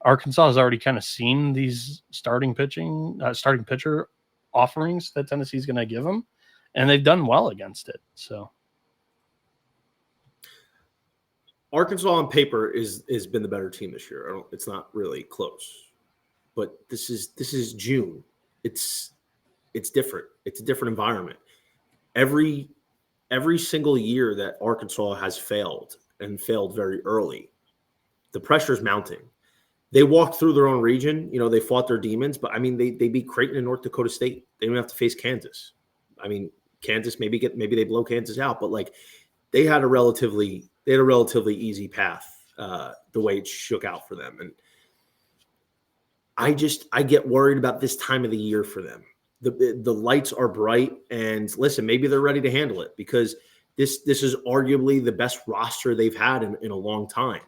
Arkansas has already kind of seen these starting pitcher offerings that Tennessee's going to give them, and they've done well against it. So Arkansas on paper has been the better team this year. It's not really close, but this is June. It's different. It's a different environment. Every single year that Arkansas has failed, and failed very early, the pressure is mounting. They walked through their own region. They fought their demons, but I mean, they beat Creighton and North Dakota State. They don't have to face Kansas. I mean, Kansas maybe they blow Kansas out, but like they had a relatively easy path the way it shook out for them. And I get worried about this time of the year for them. The lights are bright, and listen, maybe they're ready to handle it, because this is arguably the best roster they've had in a long time.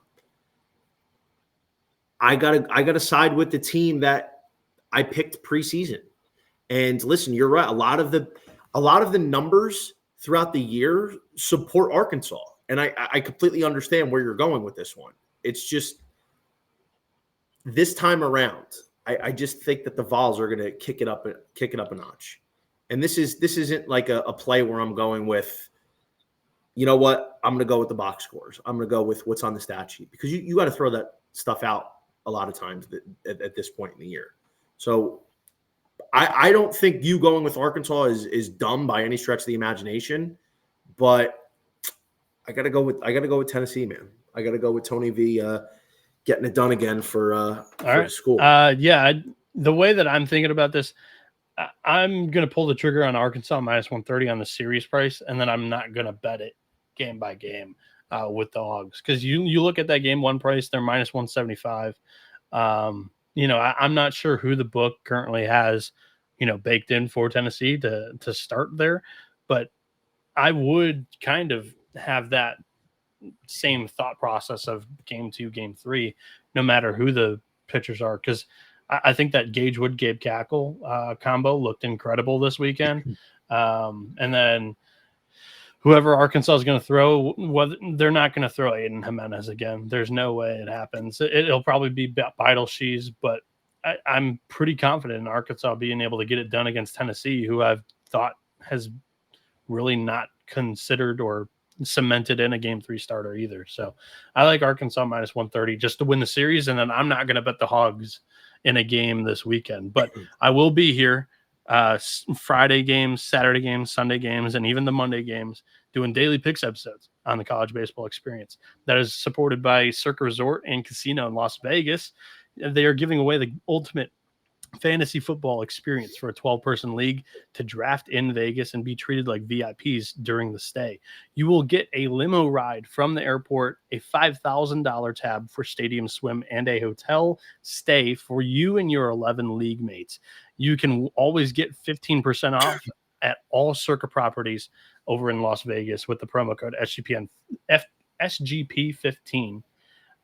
I gotta side with the team that I picked preseason. And listen, you're right. A lot of the numbers throughout the year support Arkansas, and I completely understand where you're going with this one. It's just this time around, I just think that the Vols are going to kick it up a notch. And this isn't like a play where I'm going with, you know what, I'm going to go with the box scores. I'm going to go with what's on the stat sheet, because you got to throw that stuff out a lot of times at this point in the year. So I don't think you going with Arkansas is dumb by any stretch of the imagination, but I gotta go with Tennessee, man. I gotta go with Tony V getting it done again for right. his school. The way that I'm thinking about this, I'm going to pull the trigger on Arkansas minus 130 on the series price, and then I'm not going to bet it game by game with the Hogs. Because you look at that game one price, they're minus 175. I'm not sure who the book currently has, baked in for Tennessee to start there. But I would kind of have that same thought process of game 2, game 3, no matter who the pitchers are. Because I think that Gage Wood, Gabe Cackle combo looked incredible this weekend. And then whoever Arkansas is going to throw, they're not going to throw Aiden Jimenez again. There's no way it happens. It'll probably be Beidle-Shees, but I'm pretty confident in Arkansas being able to get it done against Tennessee, who I've thought has really not considered or cemented in a game 3 starter either. So I like Arkansas minus 130 just to win the series. And then I'm not going to bet the Hogs in a game this weekend, but I will be here Friday games, Saturday games, Sunday games, and even the Monday games doing daily picks episodes on the College Baseball Experience. That is supported by Circa Resort and Casino in Las Vegas. They are giving away the ultimate fantasy football experience for a 12-person league to draft in Vegas and be treated like VIPs during the stay. You will get a limo ride from the airport, a $5,000 tab for stadium swim, and a hotel stay for you and your 11 league mates. You can always get 15% off at all Circa properties over in Las Vegas with the promo code SGP15.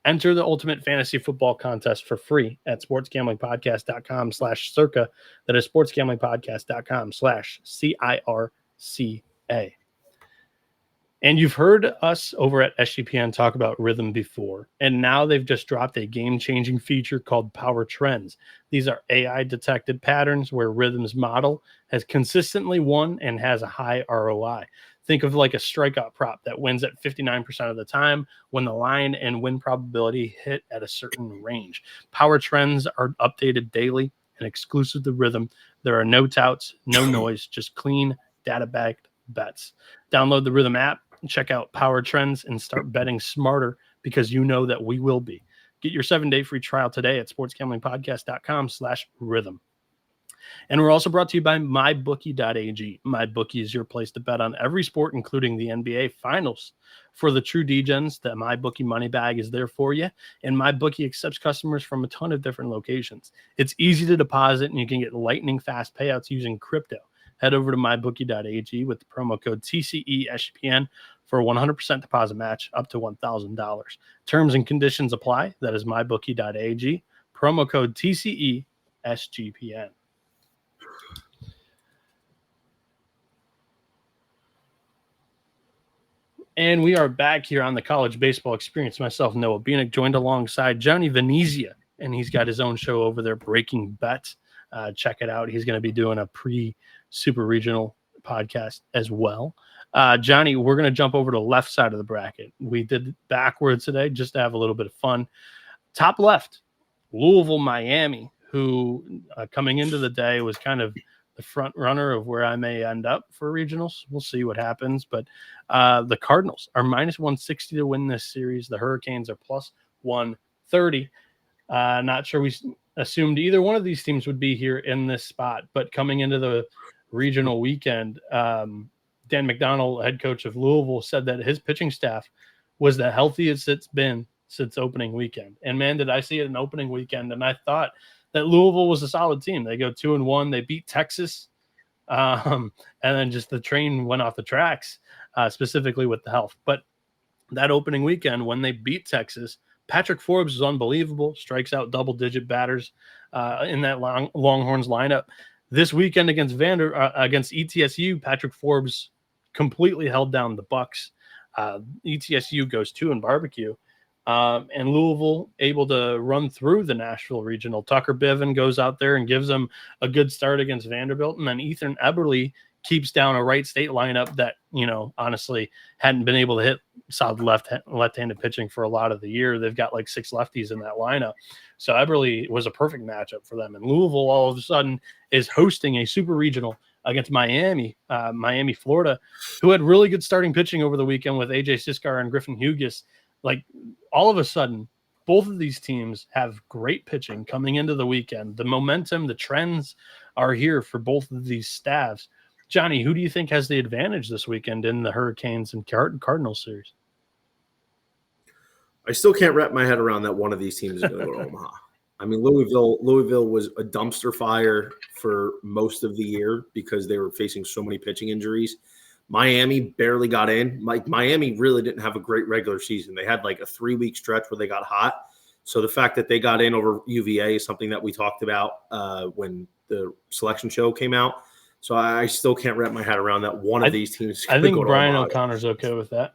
Enter the Ultimate Fantasy Football Contest for free at sportsgamblingpodcast.com/circa. That is sportsgamblingpodcast.com/CIRCA. And you've heard us over at SGPN talk about rhythm before, and now they've just dropped a game-changing feature called Power Trends. These are AI-detected patterns where Rhythm's model has consistently won and has a high ROI. Think of like a strikeout prop that wins at 59% of the time when the line and win probability hit at a certain range. Power Trends are updated daily and exclusive to Rhythm. There are no touts, no noise, just clean, data-backed bets. Download the Rhythm app, check out Power Trends, and start betting smarter because you know that we will be. Get your 7-day free trial today at sportsgamblingpodcast.com/rhythm. And we're also brought to you by mybookie.ag. MyBookie is your place to bet on every sport, including the NBA Finals. For the true degens, the MyBookie money bag is there for you, and MyBookie accepts customers from a ton of different locations. It's easy to deposit, and you can get lightning fast payouts using crypto. Head over to mybookie.ag with the promo code TCESGPN for a 100% deposit match up to $1,000. Terms and conditions apply. That is mybookie.ag. Promo code TCESGPN. And we are back here on the College Baseball Experience. Myself, Noah Bieniek, joined alongside Johnny Venezia, and he's got his own show over there, Breaking Bet. Check it out. He's going to be doing a pre-super regional podcast as well. Johnny, we're going to jump over to the left side of the bracket. We did backwards today just to have a little bit of fun. Top left, Louisville, Miami, who coming into the day was kind of the front runner of where I may end up for regionals. We'll see what happens. But the Cardinals are minus 160 to win this series. The Hurricanes are plus 130. Not sure we assumed either one of these teams would be here in this spot. But coming into the regional weekend, Dan McDonnell, head coach of Louisville, said that his pitching staff was the healthiest it's been since opening weekend. And, man, did I see it in opening weekend. And I thought that Louisville was a solid team. They go 2-1. They beat Texas. And then just the train went off the tracks, specifically with the health. But that opening weekend, when they beat Texas, Patrick Forbes was unbelievable, strikes out double-digit batters in that Longhorns lineup. This weekend against ETSU, Patrick Forbes completely held down the Bucks. ETSU goes 2 in barbecue. And Louisville able to run through the Nashville Regional. Tucker Biven goes out there and gives them a good start against Vanderbilt. And then Ethan Eberle keeps down a Wright State lineup that, honestly hadn't been able to hit solid left-handed pitching for a lot of the year. They've got like 6 lefties in that lineup. So Eberle was a perfect matchup for them. And Louisville all of a sudden is hosting a super regional against Miami, Florida, who had really good starting pitching over the weekend with AJ Siskar and Griffin Hughes. Like, all of a sudden, both of these teams have great pitching coming into the weekend. The momentum, the trends are here for both of these staffs. Johnny, who do you think has the advantage this weekend in the Hurricanes and Cardinals series? I still can't wrap my head around that one of these teams is going to go to Omaha. I mean, Louisville was a dumpster fire for most of the year because they were facing so many pitching injuries. Miami barely got in. Like, Miami really didn't have a great regular season. They had like a 3-week stretch where they got hot. So the fact that they got in over UVA is something that we talked about when the selection show came out. So I still can't wrap my head around that one of these teams. I think Brian O'Connor's okay with that.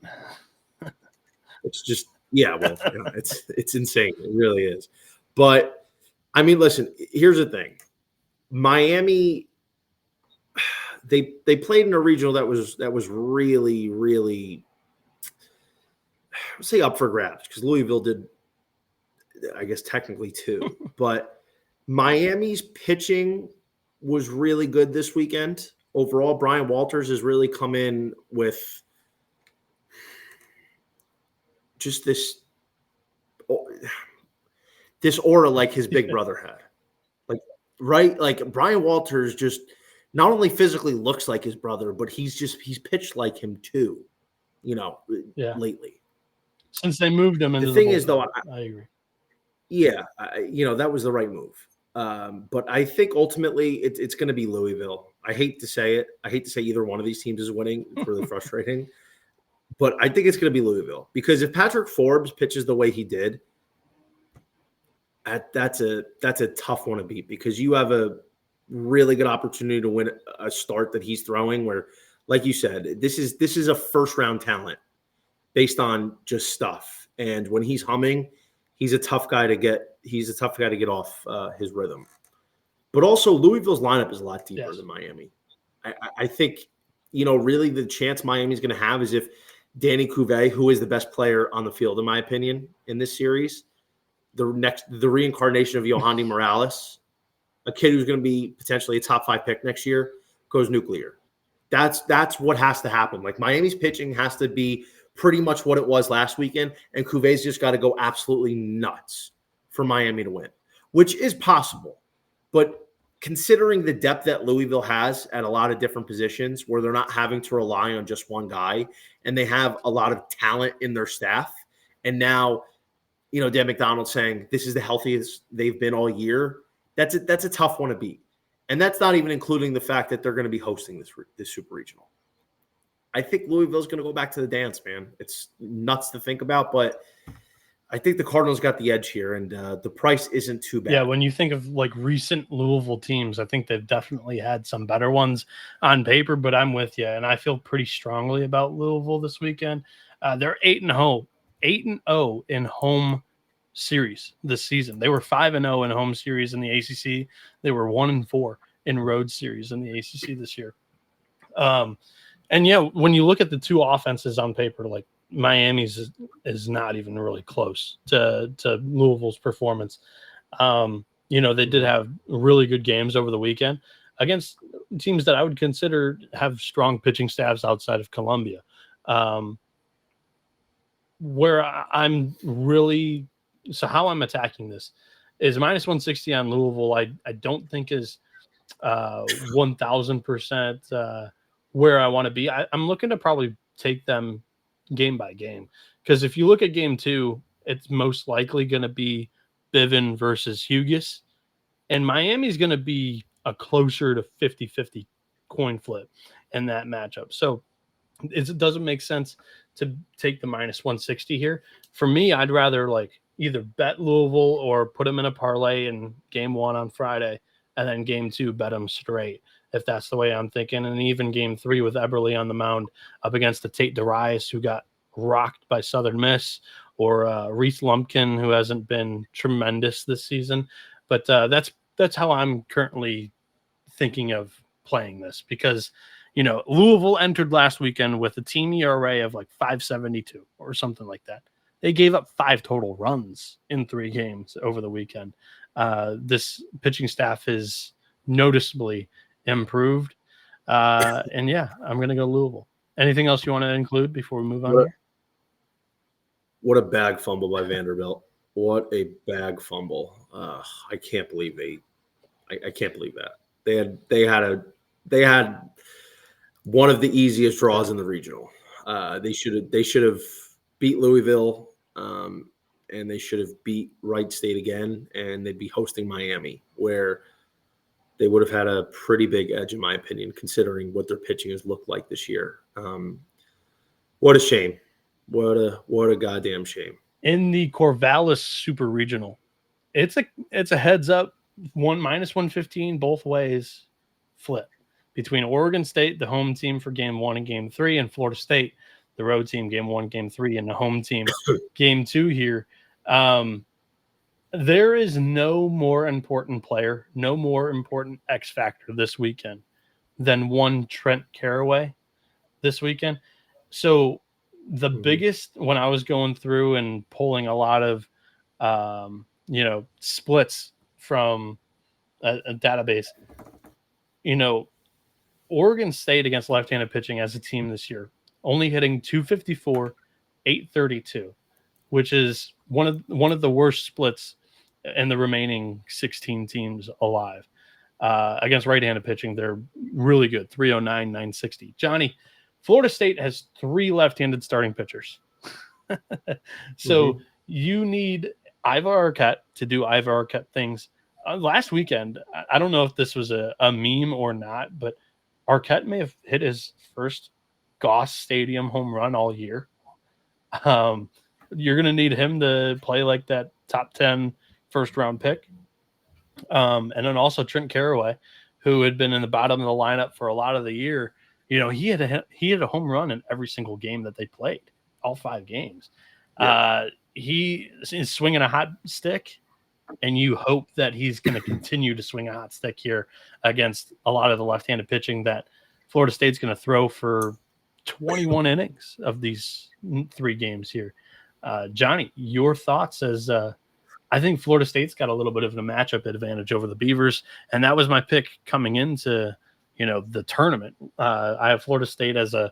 It's just, it's insane. It really is. But, I mean, listen, here's the thing. Miami, they played in a regional that was really, really, say up for grabs, because Louisville did, I guess, technically too. But Miami's pitching was really good this weekend. Overall, Brian Walters has really come in with just this aura like his big brother had. Like, right? Like, Brian Walters just not only physically looks like his brother, but he's pitched like him too, lately. Since they moved him into the thing is, though, I agree. Yeah, that was the right move. But I think ultimately it's going to be Louisville. I hate to say it. I hate to say either one of these teams is winning. It's really frustrating. But I think it's going to be Louisville, because if Patrick Forbes pitches the way he did, that's a tough one to beat, because you have a really good opportunity to win a start that he's throwing where, like you said, this is a first-round talent based on just stuff. And when he's humming, he's a tough guy to get off his rhythm. But also, Louisville's lineup is a lot deeper than Miami. I think, really the chance Miami's going to have is if Danny Cuvée, who is the best player on the field, in my opinion, in this series, the reincarnation of Yohandy Morales, a kid who's going to be potentially a top 5 pick next year, goes nuclear. That's what has to happen. Like, Miami's pitching has to be pretty much what it was last weekend, and Cuvé's just got to go absolutely nuts for Miami to win, which is possible. But considering the depth that Louisville has at a lot of different positions, where they're not having to rely on just one guy, and they have a lot of talent in their staff, and now, Dan McDonald saying this is the healthiest they've been all year, that's a tough one to beat. And that's not even including the fact that they're going to be hosting this super regional. I think Louisville's going to go back to the dance, man. It's nuts to think about, but I think the Cardinals got the edge here, and the price isn't too bad. Yeah, when you think of like recent Louisville teams, I think they've definitely had some better ones on paper, but I'm with you, and I feel pretty strongly about Louisville this weekend. They're 8-0 in home series this season. They were 5-0 in home series in the ACC. They were 1-4 in road series in the ACC this year. And yeah, when you look at the two offenses on paper, like Miami's is not even really close to Louisville's performance. They did have really good games over the weekend against teams that I would consider have strong pitching staffs outside of Columbia. Where I'm really – so how I'm attacking this is -160 on Louisville I don't think is 1,000% where I want to be. I'm looking to probably take them game by game, because if you look at game 2, it's most likely going to be Bivin versus Hughes, and Miami's going to be a closer to 50-50 coin flip in that matchup. So it doesn't make sense to take the -160 here. For me, I'd rather like either bet Louisville or put them in a parlay in game 1 on Friday, and then game 2 bet them straight, if that's the way I'm thinking. And even game 3 with Eberle on the mound up against the Tate Darius, who got rocked by Southern Miss, or Reese Lumpkin, who hasn't been tremendous this season. But that's how I'm currently thinking of playing this, because Louisville entered last weekend with a team ERA of like 5.72 or something like that. They gave up 5 total runs in 3 games over the weekend. This pitching staff is noticeably improved. And yeah, I'm going to go Louisville. Anything else you want to include before we move on here? What a bag fumble by Vanderbilt. What a bag fumble. I can't believe I can't believe that. They had one of the easiest draws in the regional. They should have beat Louisville, and they should have beat Wright State again, and they'd be hosting Miami, where they would have had a pretty big edge, in my opinion, considering what their pitching has looked like this year. What a shame. What a goddamn shame. In the Corvallis Super Regional, it's a heads up, -115 both ways flip between Oregon State, the home team for game 1 and game 3, and Florida State, the road team, game 1, game 3, and the home team, game 2 here. There is no more important player, no more important X factor this weekend than one Trent Caraway this weekend. So the biggest, when I was going through and pulling a lot of, splits from a database, Oregon State against left-handed pitching as a team this year, only hitting 254, 832, which is one of the worst splits in the remaining 16 teams alive. Against right-handed pitching, they're really good, 309, 960. Johnny, Florida State has 3 left-handed starting pitchers. So you need Ivar Arquette to do Ivar Arquette things. Last weekend, I don't know if this was a meme or not, but Arquette may have hit his first Goss Stadium home run all year. You're going to need him to play like that top 10 first-round pick. And then also Trent Caraway, who had been in the bottom of the lineup for a lot of the year. He had a home run in every single game that they played, all 5 games. Yeah. He is swinging a hot stick, and you hope that he's going to continue to swing a hot stick here against a lot of the left-handed pitching that Florida State's going to throw for 21 innings of these 3 games here. Johnny, your thoughts as I think Florida State's got a little bit of a matchup advantage over the Beavers, and that was my pick coming into the tournament. I have Florida State as a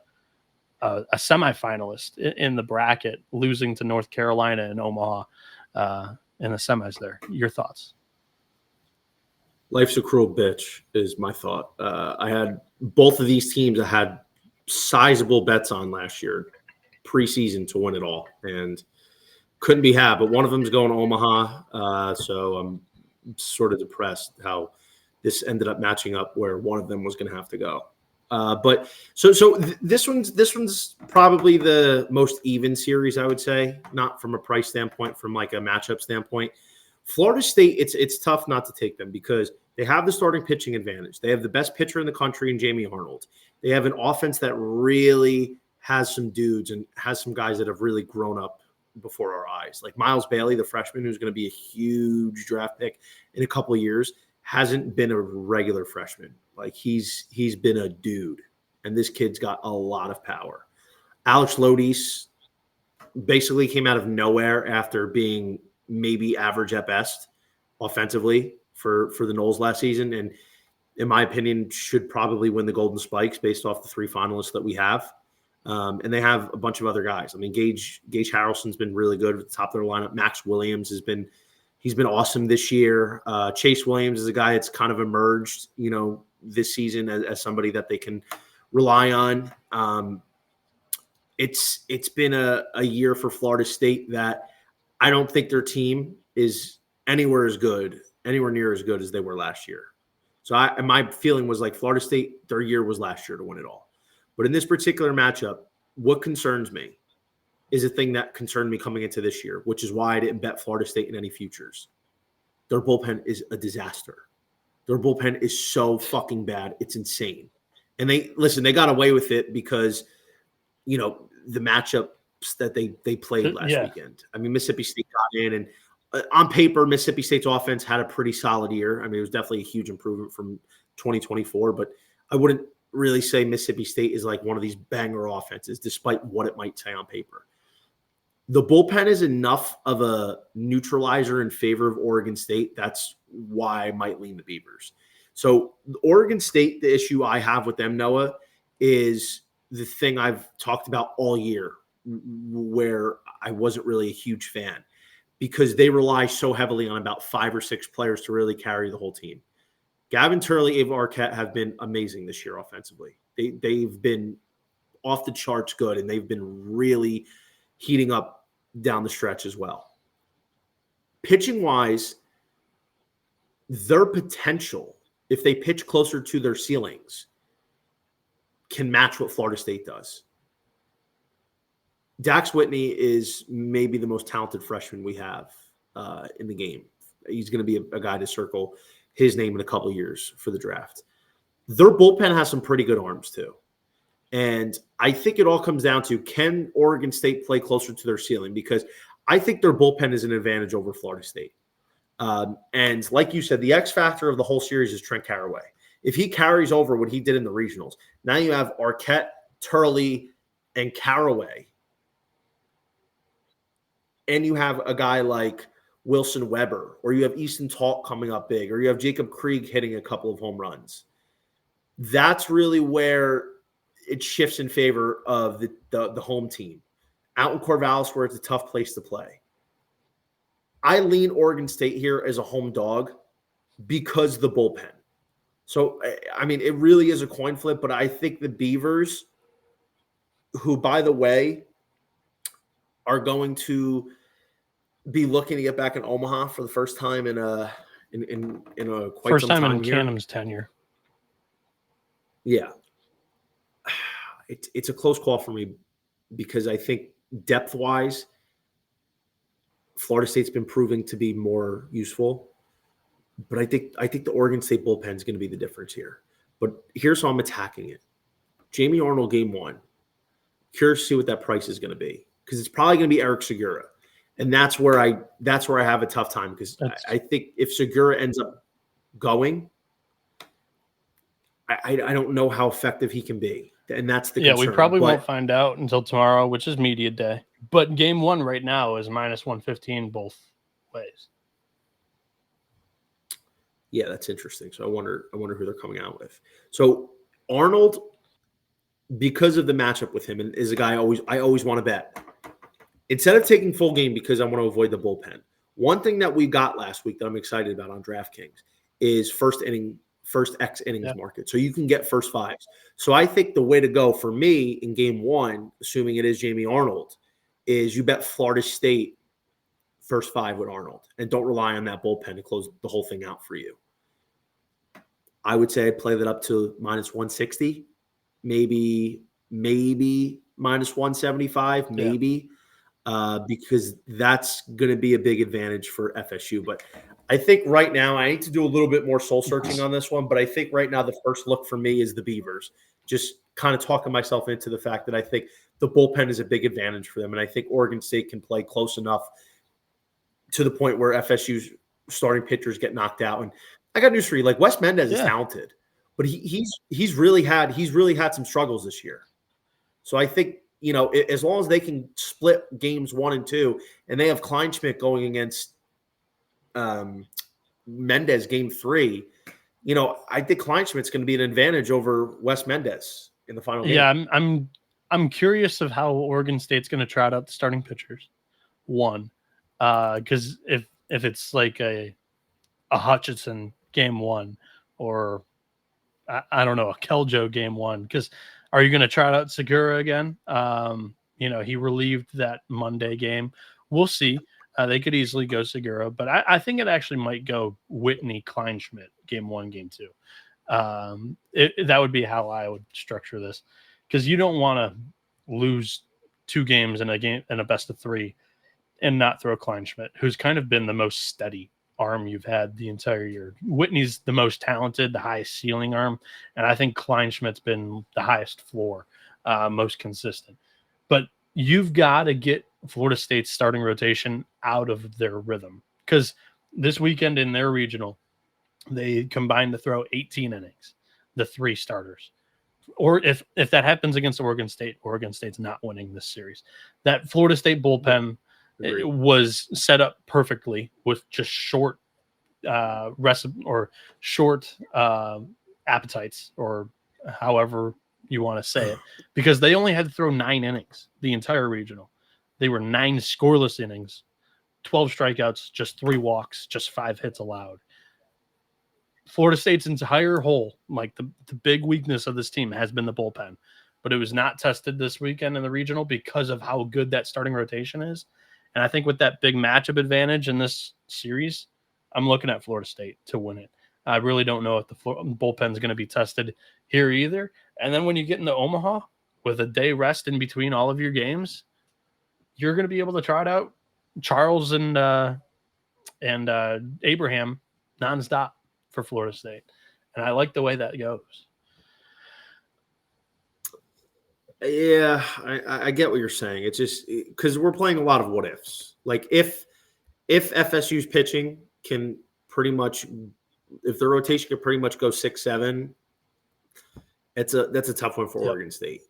semifinalist in the bracket, losing to North Carolina and Omaha in the semis there. Your thoughts? Life's a cruel bitch is my thought. I had both of these teams I had sizable bets on last year preseason to win it all, and couldn't be had, but one of them's going to Omaha. So I'm sort of depressed how this ended up matching up where one of them was going to have to go. But this one's probably the most even series, I would say, not from a price standpoint, from like a matchup standpoint. Florida State, it's tough not to take them because they have the starting pitching advantage. They have the best pitcher in the country in Jamie Arnold. They have an offense that really has some dudes and has some guys that have really grown up before our eyes. Like Miles Bailey, the freshman, who's going to be a huge draft pick in a couple of years, hasn't been a regular freshman. Like he's been a dude, and this kid's got a lot of power. Alex Lodis basically came out of nowhere after being maybe average at best offensively for the Noles last season, and in my opinion, should probably win the Golden Spikes based off the 3 finalists that we have. And they have a bunch of other guys. I mean, Gage Harrelson's been really good at the top of their lineup. Max Williams he's been awesome this year. Chase Williams is a guy that's kind of emerged, this season as somebody that they can rely on. It's been a year for Florida State that I don't think their team is anywhere near as good as they were last year. So my feeling was like Florida State, their year was last year to win it all. But in this particular matchup, what concerns me is a thing that concerned me coming into this year, which is why I didn't bet Florida State in any futures. Their bullpen is a disaster. Their bullpen is so fucking bad. It's insane. And they got away with it because, the matchups that they played last weekend. I mean, Mississippi State got in, and on paper, Mississippi State's offense had a pretty solid year. I mean, it was definitely a huge improvement from 2024, but I wouldn't really say Mississippi State is like one of these banger offenses, despite what it might say on paper. The bullpen is enough of a neutralizer in favor of Oregon State. That's why I might lean the Beavers. So Oregon State, the issue I have with them, Noah, is the thing I've talked about all year, where I wasn't really a huge fan, because they rely so heavily on about 5 or 6 players to really carry the whole team. Gavin Turley, Ava Arquette have been amazing this year offensively. They've been off the charts good, and they've been really heating up down the stretch as well. Pitching-wise, their potential, if they pitch closer to their ceilings, can match what Florida State does. Dax Whitney is maybe the most talented freshman we have in the game. He's going to be a guy to circle his name in a couple of years for the draft. Their bullpen has some pretty good arms too. And I think it all comes down to, can Oregon State play closer to their ceiling? Because I think their bullpen is an advantage over Florida State. And like you said, the X factor of the whole series is Trent Caraway. If he carries over what he did in the regionals, now you have Arquette, Turley, and Caraway. And you have a guy like Wilson Weber, or you have Easton Talk coming up big, or you have Jacob Krieg hitting a couple of home runs. That's really where it shifts in favor of the home team. Out in Corvallis, where it's a tough place to play. I lean Oregon State here as a home dog because the bullpen. So, I mean, it really is a coin flip, but I think the Beavers, who, by the way, are going to be looking to get back in Omaha for the first time in a quite first some time in here. Canham's tenure. Yeah. It's a close call for me, because I think depth-wise, Florida State's been proving to be more useful. But I think the Oregon State bullpen is going to be the difference here. But here's how I'm attacking it. Jamie Arnold, game 1. Curious to see what that price is going to be, because it's probably going to be Eric Segura. And that's where I have a tough time, because I think if Segura ends up going, I don't know how effective he can be. And that's the concern. We probably won't find out until tomorrow, which is media day. But game 1 right now is minus 115 both ways. Yeah, that's interesting. So I wonder who they're coming out with. So Arnold, because of the matchup with him, and is a guy I always want to bet. Instead of taking full game, because I want to avoid the bullpen, one thing that we got last week that I'm excited about on DraftKings is first X innings market. So you can get first fives. So I think the way to go for me in game 1, assuming it is Jamie Arnold, is you bet Florida State first 5 with Arnold, and don't rely on that bullpen to close the whole thing out for you. I would say I'd play that up to minus 160, maybe minus 175, maybe. Because that's going to be a big advantage for FSU. But I think right now, I need to do a little bit more soul searching on this one, but I think right now the first look for me is the Beavers. Just kind of talking myself into the fact that I think the bullpen is a big advantage for them, and I think Oregon State can play close enough to the point where FSU's starting pitchers get knocked out. And I got news for you. Like, Wes Mendez is talented, but he's really had some struggles this year. So I think, as long as they can split games 1 and 2, and they have Kleinschmidt going against Mendez game 3, I think Kleinschmidt's going to be an advantage over Wes Mendez in the final game. Yeah, I'm curious of how Oregon State's going to trot out the starting pitchers. One, because if it's like a Hutchinson game 1, or I don't know, a Keljo game 1, because are you going to try out Segura again? He relieved that Monday game. We'll see. They could easily go Segura, but I think it actually might go Whitney, Kleinschmidt, game 1, game 2. That would be how I would structure this, because you don't want to lose 2 games in a best of 3 and not throw Kleinschmidt, who's kind of been the most steady arm you've had the entire year. Whitney's the most talented, the highest ceiling arm, and I think Kleinschmidt's been the highest floor, most consistent. But you've got to get Florida State's starting rotation out of their rhythm, because this weekend in their regional, they combined to throw 18 innings, the 3 starters. or if that happens against Oregon State's not winning this series. That Florida State bullpen was set up perfectly with just short short appetites, or however you want to say it, because they only had to throw 9 innings the entire regional. They were 9 scoreless innings, 12 strikeouts, just 3 walks, just 5 hits allowed. Florida State's entire hole, like the big weakness of this team has been the bullpen, but it was not tested this weekend in the regional because of how good that starting rotation is. And I think with that big matchup advantage in this series, I'm looking at Florida State to win it. I really don't know if the bullpen is going to be tested here either. And then when you get into Omaha with a day rest in between all of your games, you're going to be able to try it out. Charles and Abraham nonstop for Florida State. And I like the way that goes. Yeah, I get what you're saying. It's just because we're playing a lot of what ifs. Like if FSU's pitching can pretty much, if the rotation can pretty much go 6-7, that's a tough one for Oregon State.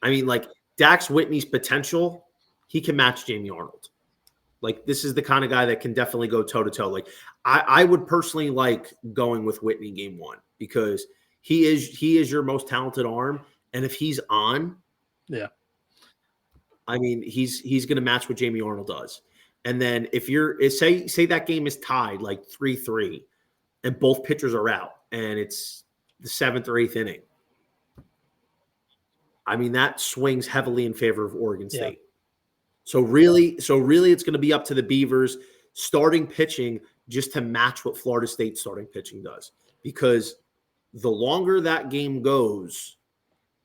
I mean, like Dax Whitney's potential, he can match Jamie Arnold. Like this is the kind of guy that can definitely go toe to toe. Like I would personally like going with Whitney game 1 because he is your most talented arm, and if he's on, I mean he's going to match what Jamie Arnold does. And then if say that game is tied like 3-3, and both pitchers are out, and it's the 7th or 8th inning, I mean that swings heavily in favor of Oregon State. So really, it's going to be up to the Beavers starting pitching just to match what Florida State starting pitching does. Because the longer that game goes,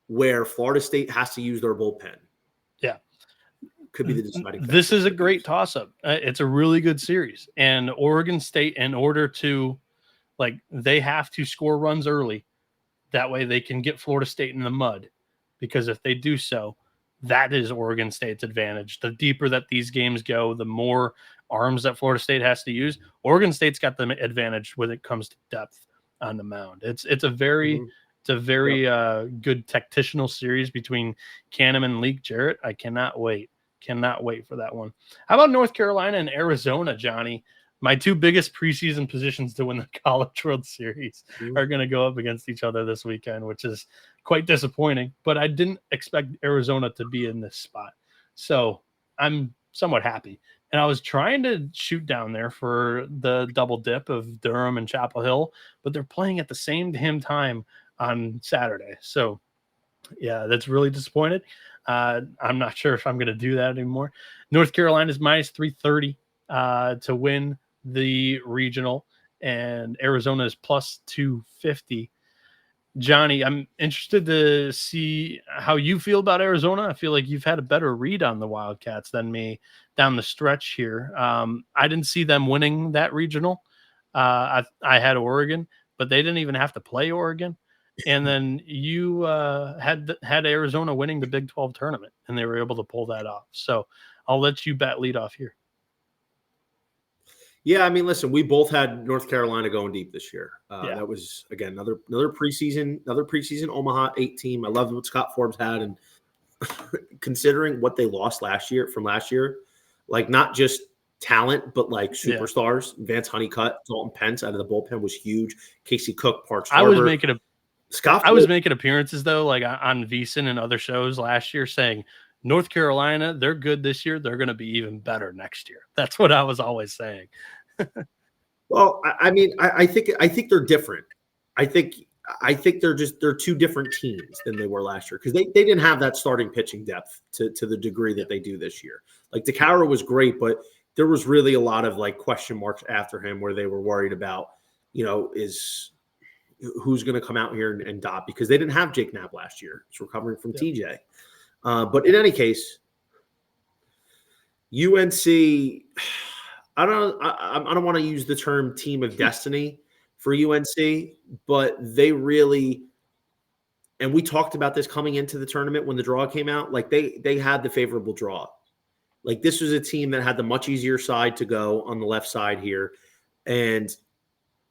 where Florida State has to use their bullpen, could be the deciding factor. This is a great toss-up. It's a really good series, and Oregon State, in order to, they have to score runs early. That way, they can get Florida State in the mud. Because if they do so, that is Oregon State's advantage. The deeper that these games go, the more arms that Florida State has to use. Oregon State's got the advantage when it comes to depth on the mound. It's a very good tactical series between Canham and Leak Jarrett. I cannot wait for that one. How about North Carolina and Arizona, Johnny? My 2 biggest preseason positions to win the College World Series are going to go up against each other this weekend, which is quite disappointing. But I didn't expect Arizona to be in this spot. So I'm somewhat happy. And I was trying to shoot down there for the double dip of Durham and Chapel Hill, but they're playing at the same damn time on Saturday. So, yeah, that's really disappointed. I'm not sure if I'm going to do that anymore. North Carolina is minus 330 to win the regional, and Arizona is plus 250. Johnny, I'm interested to see how you feel about Arizona. I feel like you've had a better read on the Wildcats than me down the stretch here. I didn't see them winning that regional. I had Oregon, but they didn't even have to play Oregon. And then you had Arizona winning the Big 12 tournament, and they were able to pull that off. So I'll let you lead off here. Yeah, I mean, listen, we both had North Carolina going deep this year. That was, again, another preseason Omaha 8 team. I love what Scott Forbes had, and considering what they lost last year, like not just talent, but like superstars. Vance Honeycutt, Dalton Pence out of the bullpen was huge. Casey Cook, Parks Harbor. I was making appearances though, like on VSiN and other shows last year, saying North Carolina, they're good this year. They're going to be even better next year. That's what I was always saying. Well, I mean, I think they're different. I think they're 2 different teams than they were last year because they didn't have that starting pitching depth to the degree that they do this year. Like DeCara was great, but there was really a lot of like question marks after him where they were worried about, who's going to come out here and dot, because they didn't have Jake Knapp last year. He's recovering from TJ. But in any case, UNC, I don't want to use the term team of destiny for UNC, but they really, and we talked about this coming into the tournament when the draw came out, like they had the favorable draw. Like this was a team that had the much easier side to go on the left side here, and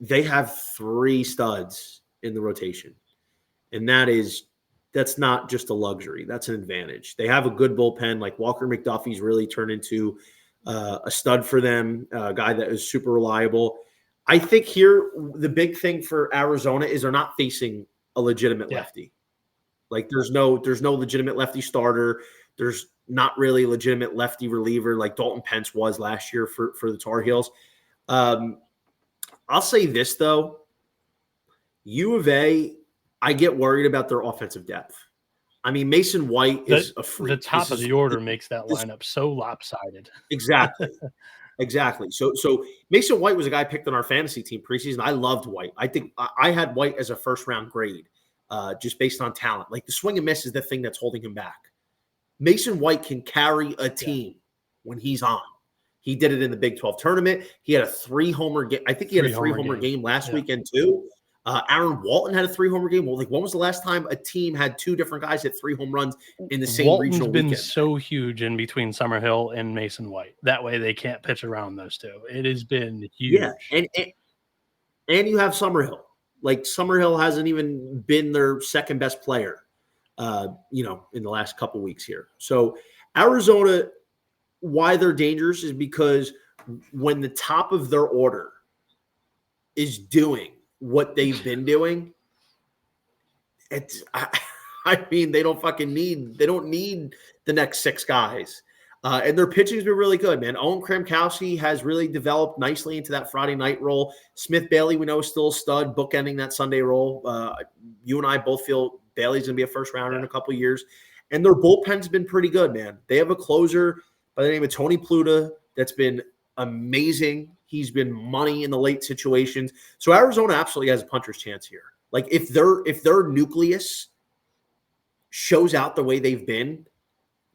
they have 3 studs in the rotation, and that is that's not just a luxury. That's an advantage. They have a good bullpen. Like Walker McDuffie's really turned into a stud for them, a guy that is super reliable. I think here the big thing for Arizona is they're not facing a legitimate lefty. Like there's no legitimate lefty starter. There's not really a legitimate lefty reliever like Dalton Pence was last year for the Tar Heels. I'll say this though, U of A, I get worried about their offensive depth. I mean, Mason White is a freak. The top of the order makes that lineup so lopsided. Exactly. Exactly. So Mason White was a guy picked on our fantasy team preseason. I loved White. I think I had White as a first-round grade just based on talent. Like the swing and miss is the thing that's holding him back. Mason White can carry a team when he's on. He did it in the Big 12 tournament. He had a 3-homer game. I think he had a 3-homer game last weekend too. Aaron Walton had a 3-homer game. Well, like when was the last time a team had 2 different guys hit 3 home runs in the same regional weekend? Walton's been so huge in between Summerhill and Mason White. That way they can't pitch around those two. It has been huge. Yeah, and you have Summerhill. Like Summerhill hasn't even been their second best player, in the last couple weeks here. So Arizona, why they're dangerous is because when the top of their order is doing what they've been doing, I mean, they don't need the next 6 guys. And their pitching's been really good, man. Owen Kramkowski has really developed nicely into that Friday night role. Smith Bailey, we know, is still a stud, bookending that Sunday role. You and I both feel Bailey's going to be a first rounder in a couple of years. And their bullpen's been pretty good, man. They have a closer by the name of Tony Pluta that's been amazing. He's been money in the late situations. So Arizona absolutely has a puncher's chance here. Like if their nucleus shows out the way they've been,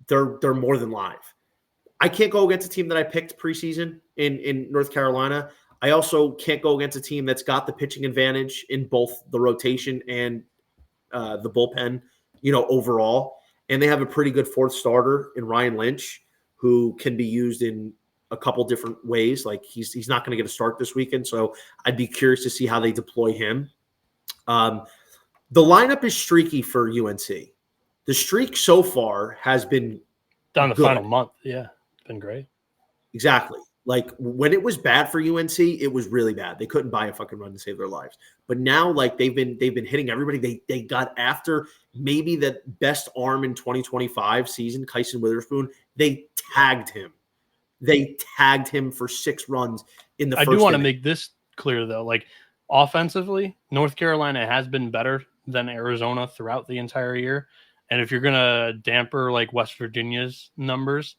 they're more than live. I can't go against a team that I picked preseason in North Carolina. I also can't go against a team that's got the pitching advantage in both the rotation and the bullpen, overall. And they have a pretty good 4th starter in Ryan Lynch, who can be used in a couple different ways. Like he's not going to get a start this weekend. So I'd be curious to see how they deploy him. The lineup is streaky for UNC. The streak so far has been down the good. Final month. Yeah. It's been great. Exactly. Like when it was bad for UNC, it was really bad. They couldn't buy a fucking run to save their lives. But now, like they've been hitting everybody. They got after maybe the best arm in 2025 season, Kyson Witherspoon. They tagged him. They tagged him for 6 runs in the first I do want to inning. make this clear, though. Like, offensively, North Carolina has been better than Arizona throughout the entire year. And if you're going to damper, like, West Virginia's numbers,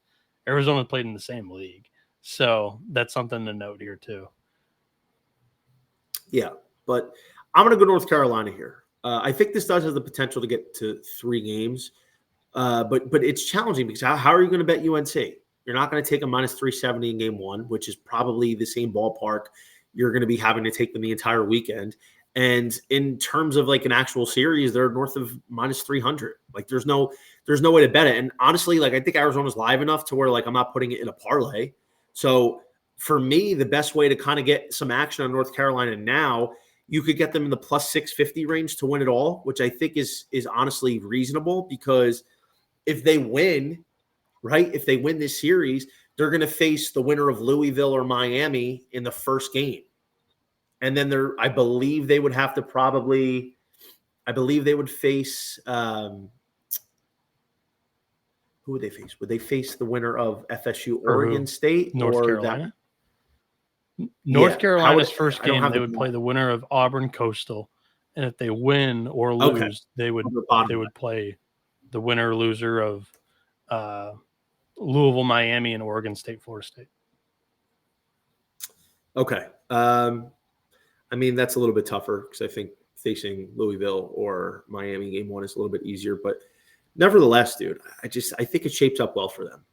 Arizona played in the same league. So that's something to note here, too. Yeah, but I'm going to go North Carolina here. I think this does have the potential to get to 3 games. But it's challenging because how are you going to bet UNC? You're not going to take a minus 370 in game 1, which is probably the same ballpark you're going to be having to take them the entire weekend. And in terms of like an actual series, they're north of minus 300. Like there's no way to bet it. And honestly, like I think Arizona's live enough to where like I'm not putting it in a parlay. So for me, the best way to kind of get some action on North Carolina now, you could get them in the plus 650 range to win it all, which I think is honestly reasonable because if they win, right? If they win this series, they're going to face the winner of Louisville or Miami in the first game. And then I believe they would have to face, who would they face? Would they face the winner of FSU, Oregon State? North Carolina? North Carolina's first game, they would play the winner of Auburn Coastal. And if they win or lose, they would play the winner or loser of Louisville, Miami, and Oregon State, Florida State. Okay. I mean, that's a little bit tougher because I think facing Louisville or Miami game 1 is a little bit easier. But nevertheless, dude, I think it shapes up well for them.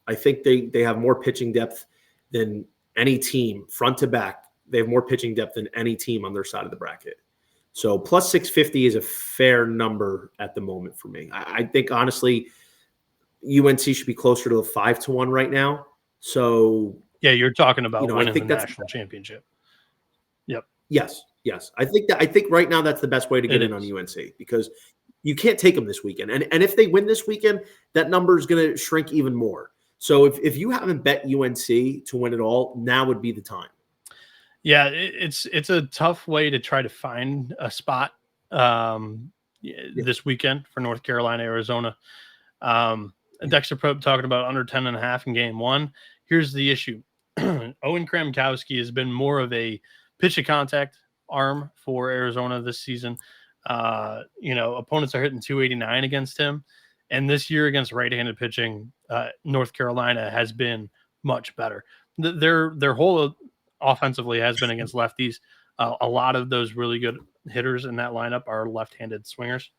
I think they have more pitching depth than any team, front to back. They have more pitching depth than any team on their side of the bracket. So plus 650 is a fair number at the moment for me. I think, honestly, UNC should be closer to a 5-1 right now. So yeah, you're talking about winning the national championship. Yep. Yes. I think right now that's the best way to get in on UNC because you can't take them this weekend. And if they win this weekend, that number is going to shrink even more. So if you haven't bet UNC to win it all, now would be the time. Yeah, it's a tough way to try to find a spot this weekend for North Carolina, Arizona. Dexter Pope talking about under 10.5 in game one. Here's the issue. Owen Kramkowski has been more of a pitch to contact arm for Arizona this season. Opponents are hitting 289 against him. And this year against right-handed pitching, North Carolina has been much better. Their whole offensively has been against lefties. A lot of those really good hitters in that lineup are left-handed swingers.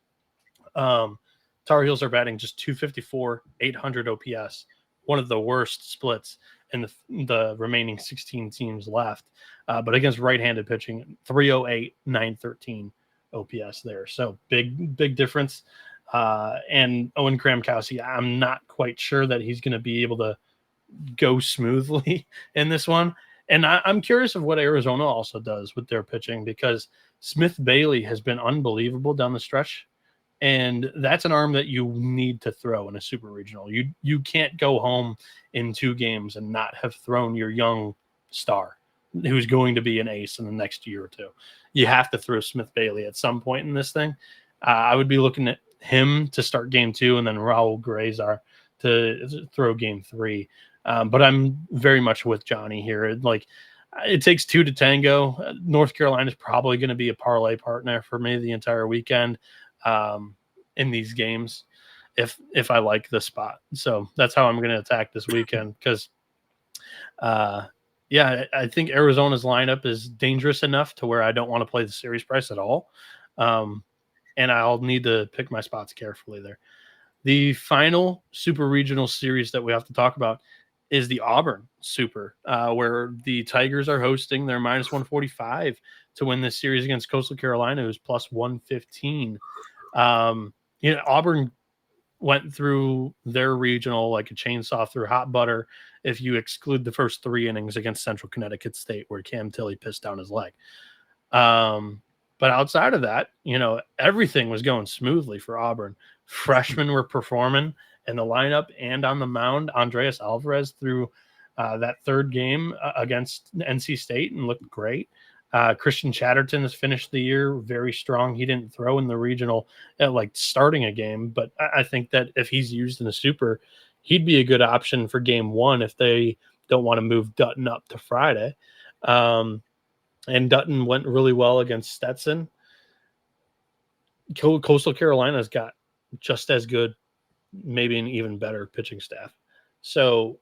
Tar Heels are batting just 254, 800 OPS, one of the worst splits in the remaining 16 teams left. But against right-handed pitching, 308, 913 OPS there. So big difference. And Owen Kramkowski, I'm not quite sure that he's going to be able to go smoothly in this one. And I'm curious of what Arizona also does with their pitching, because Smith Bailey has been unbelievable down the stretch. And that's an arm that you need to throw in a super regional. You can't go home in 2 games and not have thrown your young star who's going to be an ace in the next year or two. You have to throw Smith Bailey at some point in this thing. I would be looking at him to start game 2 and then Raul Grazar to throw game 3. But I'm very much with Johnny here. Like, it takes 2 to tango. North Carolina is probably going to be a parlay partner for me the entire weekend in these games if I like the spot. So that's how I'm going to attack this weekend, because I think Arizona's lineup is dangerous enough to where I don't want to play the series price at all. And I'll need to pick my spots carefully there. The final super regional series that we have to talk about is the Auburn Super, where the Tigers are hosting. They're minus 145 to win this series against Coastal Carolina, who's plus 115. Auburn went through their regional like a chainsaw through hot butter, if you exclude the first 3 innings against Central Connecticut State, where Cam Tilley pissed down his leg. But outside of that, everything was going smoothly for Auburn. Freshmen were performing in the lineup and on the mound. Andreas Alvarez threw that third game against NC State and looked great. Christian Chatterton has finished the year very strong. He didn't throw in the regional like starting a game, but I think that if he's used in a super, he'd be a good option for game 1 if they don't want to move Dutton up to Friday. And Dutton went really well against Stetson. Coastal Carolina's got just as good, maybe an even better pitching staff. So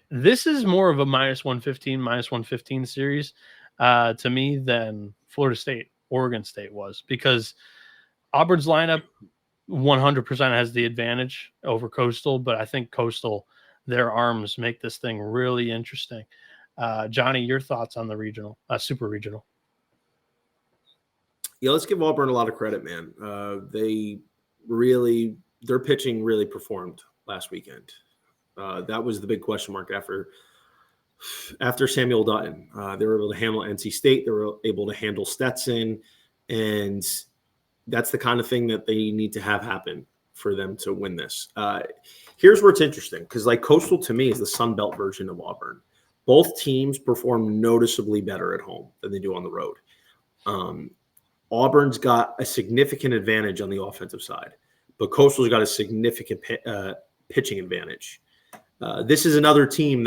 this is more of a minus 115 series to me than Florida State, Oregon State was, because Auburn's lineup 100% has the advantage over Coastal, but I think Coastal, their arms make this thing really interesting. Johnny, your thoughts on the regional, super regional? Yeah, let's give Auburn a lot of credit, man. Their pitching really performed last weekend. That was the big question mark after Samuel Dutton. They were able to handle NC State. They were able to handle Stetson. And that's the kind of thing that they need to have happen for them to win this. Here's where it's interesting, because like Coastal to me is the Sun Belt version of Auburn. Both teams perform noticeably better at home than they do on the road. Auburn's got a significant advantage on the offensive side, but Coastal's got a significant pitching advantage. This is another team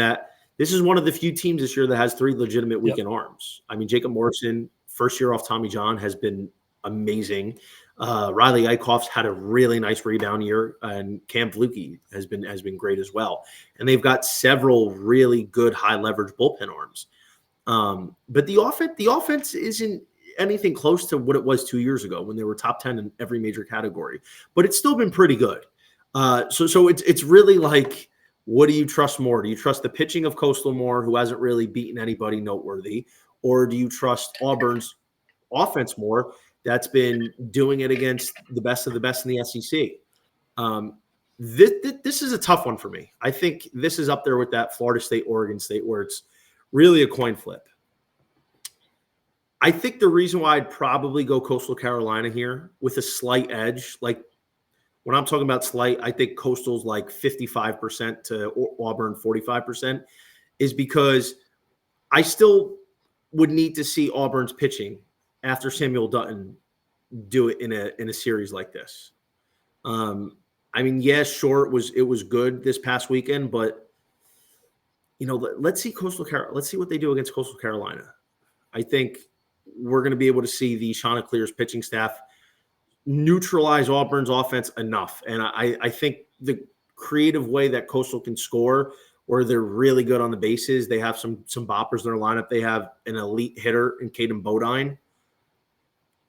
this is one of the few teams this year that has 3 legitimate weekend arms. I mean, Jacob Morrison, first year off Tommy John, has been amazing. Riley Eichhoff's had a really nice rebound year, and Cam Fluke has been great as well. And they've got several really good high leverage bullpen arms. But the offense isn't anything close to what it was 2 years ago when they were top 10 in every major category, but it's still been pretty good. So it's really like, what do you trust more? Do you trust the pitching of Coastal more, who hasn't really beaten anybody noteworthy, or do you trust Auburn's offense more, that's been doing it against the best of the best in the SEC? This is a tough one for me. I think this is up there with that Florida State, Oregon State, where it's really a coin flip. I think the reason why I'd probably go Coastal Carolina here with a slight edge, like when I'm talking about slight, I think Coastal's like 55% to Auburn 45%, is because I still would need to see Auburn's pitching after Samuel Dutton do it in a series like this. I mean, yeah, sure, it was good this past weekend, but let's see let's see what they do against Coastal Carolina. I think we're going to be able to see the Chanticleer's pitching staff neutralize Auburn's offense enough. And I think the creative way that Coastal can score, where they're really good on the bases, they have some boppers in their lineup. They have an elite hitter in Caden Bodine.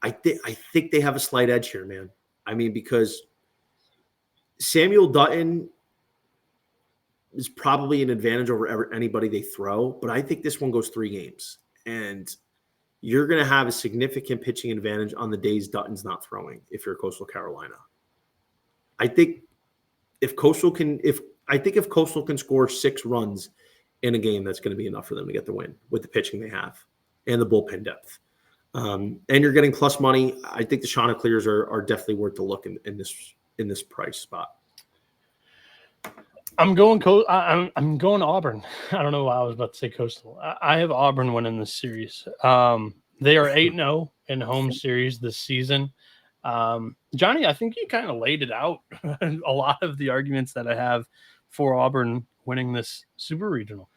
I think they have a slight edge here, man. I mean, because Samuel Dutton is probably an advantage over anybody they throw, but I think this one goes 3 games. And you're going to have a significant pitching advantage on the days Dutton's not throwing if you're Coastal Carolina. I think if Coastal can score 6 runs in a game, that's going to be enough for them to get the win with the pitching they have and the bullpen depth. And you're getting plus money. I think the Chanticleers are definitely worth the look in this price spot. I'm going Auburn. I don't know why I was about to say Coastal. I have Auburn winning this series. They are 8-0 in home series this season. Johnny, I think you kind of laid it out. A lot of the arguments that I have for Auburn winning this Super Regional.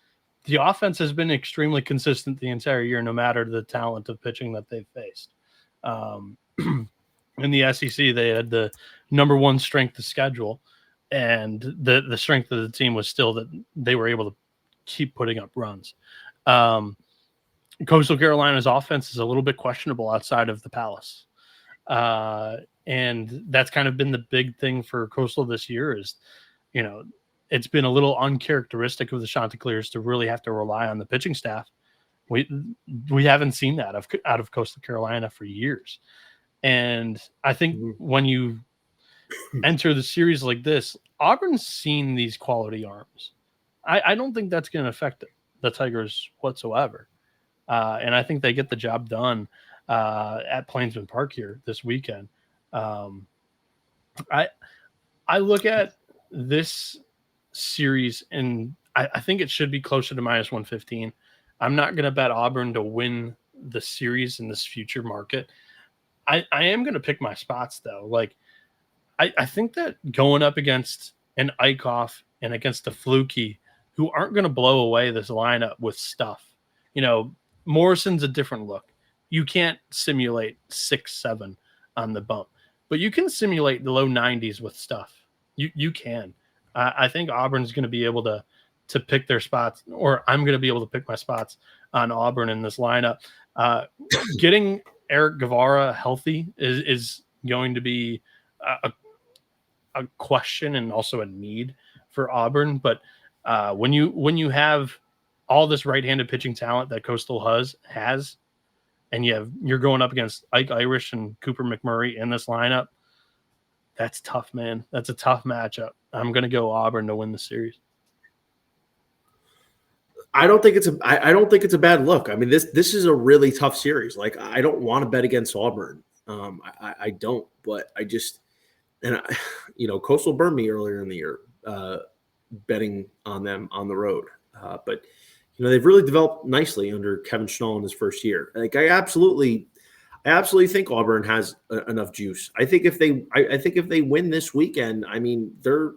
The offense has been extremely consistent the entire year, no matter the talent of pitching that they've faced. In the SEC, they had the number 1 strength of schedule. And the strength of the team was still that they were able to keep putting up runs. Coastal Carolina's offense is a little bit questionable outside of the Palace. And that's kind of been the big thing for Coastal this year is, it's been a little uncharacteristic of the Chanticleers to really have to rely on the pitching staff. We haven't seen that out of Coastal Carolina for years. And I think when you enter the series like this, Auburn's seen these quality arms. I don't think that's going to affect the Tigers whatsoever. And I think they get the job done at Plainsman Park here this weekend. I look at this series and I think it should be closer to minus 115. I'm not going to bet Auburn to win the series in this future market. I am going to pick my spots though. Like, I think that going up against an Eichhoff and against a Fluky, who aren't going to blow away this lineup with stuff. Morrison's a different look. You can't simulate 6-7 on the bump, but you can simulate the low 90s with stuff. You can. I think Auburn's going to be able to pick their spots, or I'm going to be able to pick my spots on Auburn in this lineup. Getting Eric Guevara healthy is going to be a question and also a need for Auburn. But when you have all this right-handed pitching talent that Coastal has, and you're going up against Ike Irish and Cooper McMurray in this lineup, that's tough, man. That's a tough matchup. I'm going to go Auburn to win the series. I don't think it's a bad look. I mean, this is a really tough series. Like, I don't want to bet against Auburn. I don't, but I just, Coastal burned me earlier in the year, betting on them on the road. But they've really developed nicely under Kevin Schnall in his first year. Like, I absolutely think Auburn has enough juice. I think if they win this weekend, I mean, they're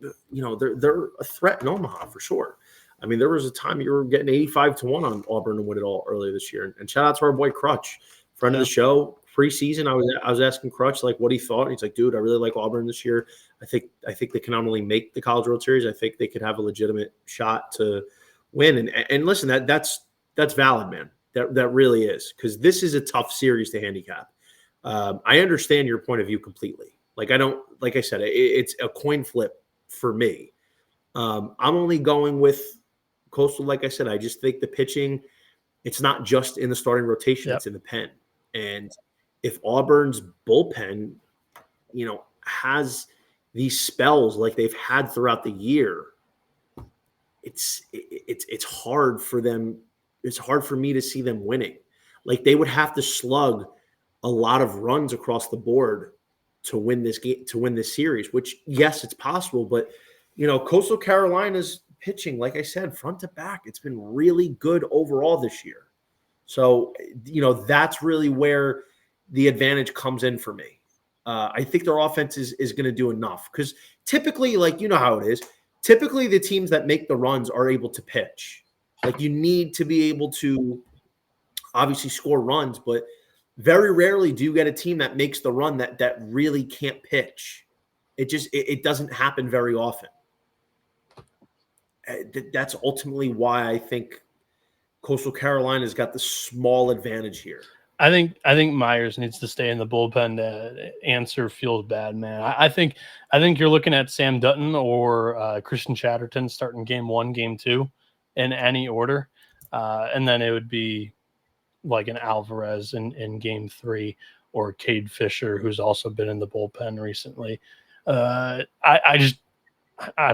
a threat in Omaha for sure. I mean, there was a time you were getting 85-1 on Auburn to win it all earlier this year. And shout out to our boy Crutch, friend of the show. Preseason, I was asking Crutch like what he thought. And he's like, dude, I really like Auburn this year. I think they can not only make the College World Series, I think they could have a legitimate shot to win. And listen, that's valid, man. That really is, because this is a tough series to handicap. I understand your point of view completely. Like I said, it's a coin flip for me. I'm only going with Coastal. Like I said, I just think the pitching, it's not just in the starting rotation, It's in the pen. And if Auburn's bullpen, has these spells like they've had throughout the year, it's hard for them. It's hard for me to see them winning. Like they would have to slug a lot of runs across the board to win this game, to win this series, which yes, it's possible, but Coastal Carolina's pitching, like I said, front to back, it's been really good overall this year. So, that's really where the advantage comes in for me. I think their offense is going to do enough because typically, like, how it is, typically the teams that make the runs are able to pitch. Like you need to be able to obviously score runs, but very rarely do you get a team that makes the run that really can't pitch. It doesn't happen very often. That's ultimately why I think Coastal Carolina's got the small advantage here. I think Myers needs to stay in the bullpen to answer feels bad, man. I think you're looking at Sam Dutton or Christian Chatterton starting game 1, game 2 in any order. And then it would be like an Alvarez in game 3 or Cade Fisher, who's also been in the bullpen recently. I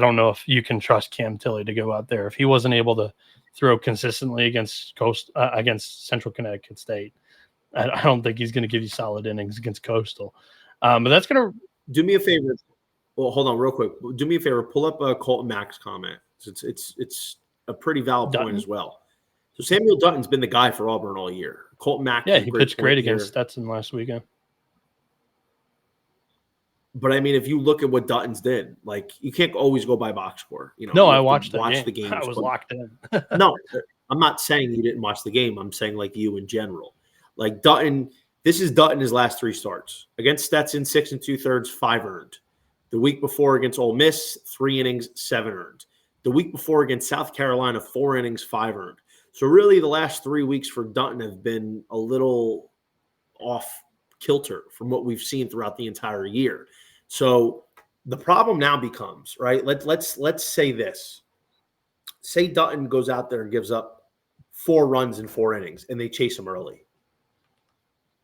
don't know if you can trust Cam Tilley to go out there. If he wasn't able to throw consistently against Central Connecticut State, I don't think he's going to give you solid innings against Coastal. But that's going to do me a favor. Well, hold on real quick. Do me a favor. Pull up Colton Mack's comment. It's a pretty valid point as well. So Samuel Dutton's been the guy for Auburn all year. Colton Mack. Yeah, he pitched great against Stetson last weekend. But I mean, if you look at what Dutton's did, like you can't always go by box score. No, I watched the game. I was locked in. No, I'm not saying you didn't watch the game. I'm saying like you in general. Like Dutton, this is Dutton his last 3 starts. Against Stetson, 6 2/3, 5 earned. The week before against Ole Miss, 3 innings, 7 earned. The week before against South Carolina, 4 innings, 5 earned. So really the last 3 weeks for Dutton have been a little off kilter from what we've seen throughout the entire year. So the problem now becomes, right? Let's say this. Say Dutton goes out there and gives up 4 runs in 4 innings and they chase him early.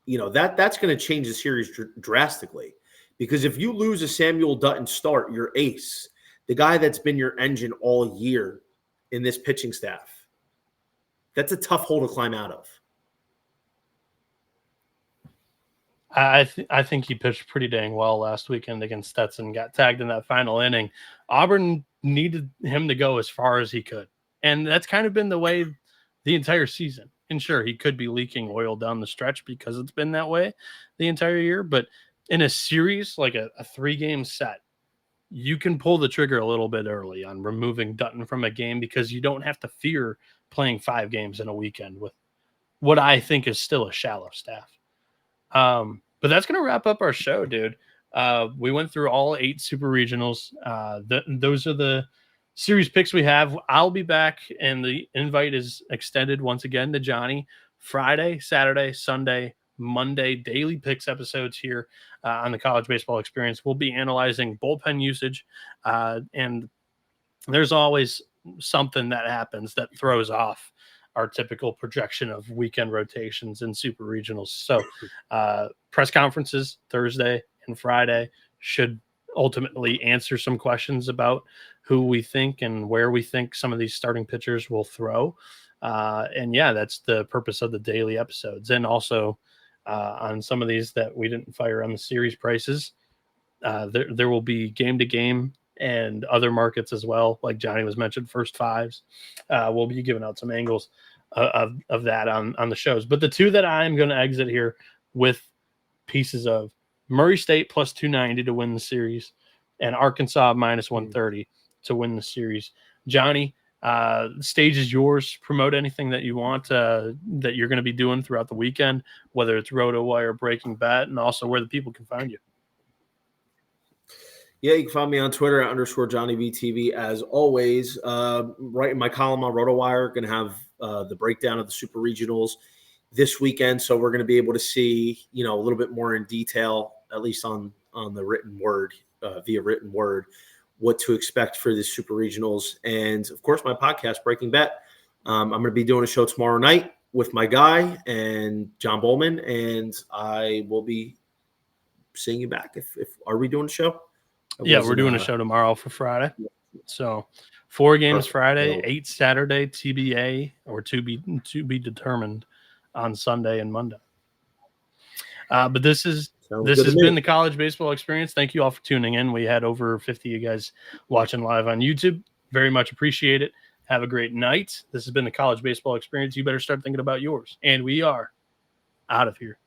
That's going to change the series drastically because if you lose a Samuel Dutton start, your ace, the guy that's been your engine all year in this pitching staff, that's a tough hole to climb out of. I think he pitched pretty dang well last weekend against Stetson, got tagged in that final inning. Auburn needed him to go as far as he could. And that's kind of been the way the entire season. And sure, he could be leaking oil down the stretch because it's been that way the entire year. But in a series, like a 3-game set, you can pull the trigger a little bit early on removing Dutton from a game because you don't have to fear playing 5 games in a weekend with what I think is still a shallow staff. But that's going to wrap up our show, dude. We went through all 8 super regionals. Those are the series picks we have. I'll be back, and the invite is extended once again to Johnny. Friday, Saturday, Sunday, Monday, daily picks episodes here on the College Baseball Experience. We'll be analyzing bullpen usage, and there's always something that happens that throws off our typical projection of weekend rotations and super regionals. So press conferences Thursday and Friday should ultimately answer some questions about who we think and where we think some of these starting pitchers will throw. And yeah, that's the purpose of the daily episodes. And also on some of these that we didn't fire on the series prices, there will be game to game and other markets as well. Like Johnny was mentioned, first fives. We'll be giving out some angles of that on the shows. But the 2 that I'm going to exit here with pieces of Murray State plus 290 to win the series and Arkansas minus 130 to win the series. Johnny, the stage is yours. Promote anything that you want that you're going to be doing throughout the weekend, whether it's RotoWire, Breaking Bet, and also where the people can find you. Yeah, you can find me on Twitter at _JohnnyBTV as always. Right in my column on RotoWire, going to have the breakdown of the super regionals this weekend. So we're going to be able to see, a little bit more in detail, at least on the written word, via written word, what to expect for the super regionals. And of course, my podcast, Breaking Bet. I'm going to be doing a show tomorrow night with my guy and John Bowman, and I will be seeing you back. If are we doing a show? Yeah, we're doing a show tomorrow for Friday. So 4 games Friday, 8 Saturday, TBA or to be determined on Sunday and Monday. But this has Sounds been the college baseball experience. Thank you all for tuning in. We had over 50 of you guys watching live on YouTube. Very much appreciate it. Have a great night. This has been the college baseball experience. You better start thinking about yours. And we are out of here.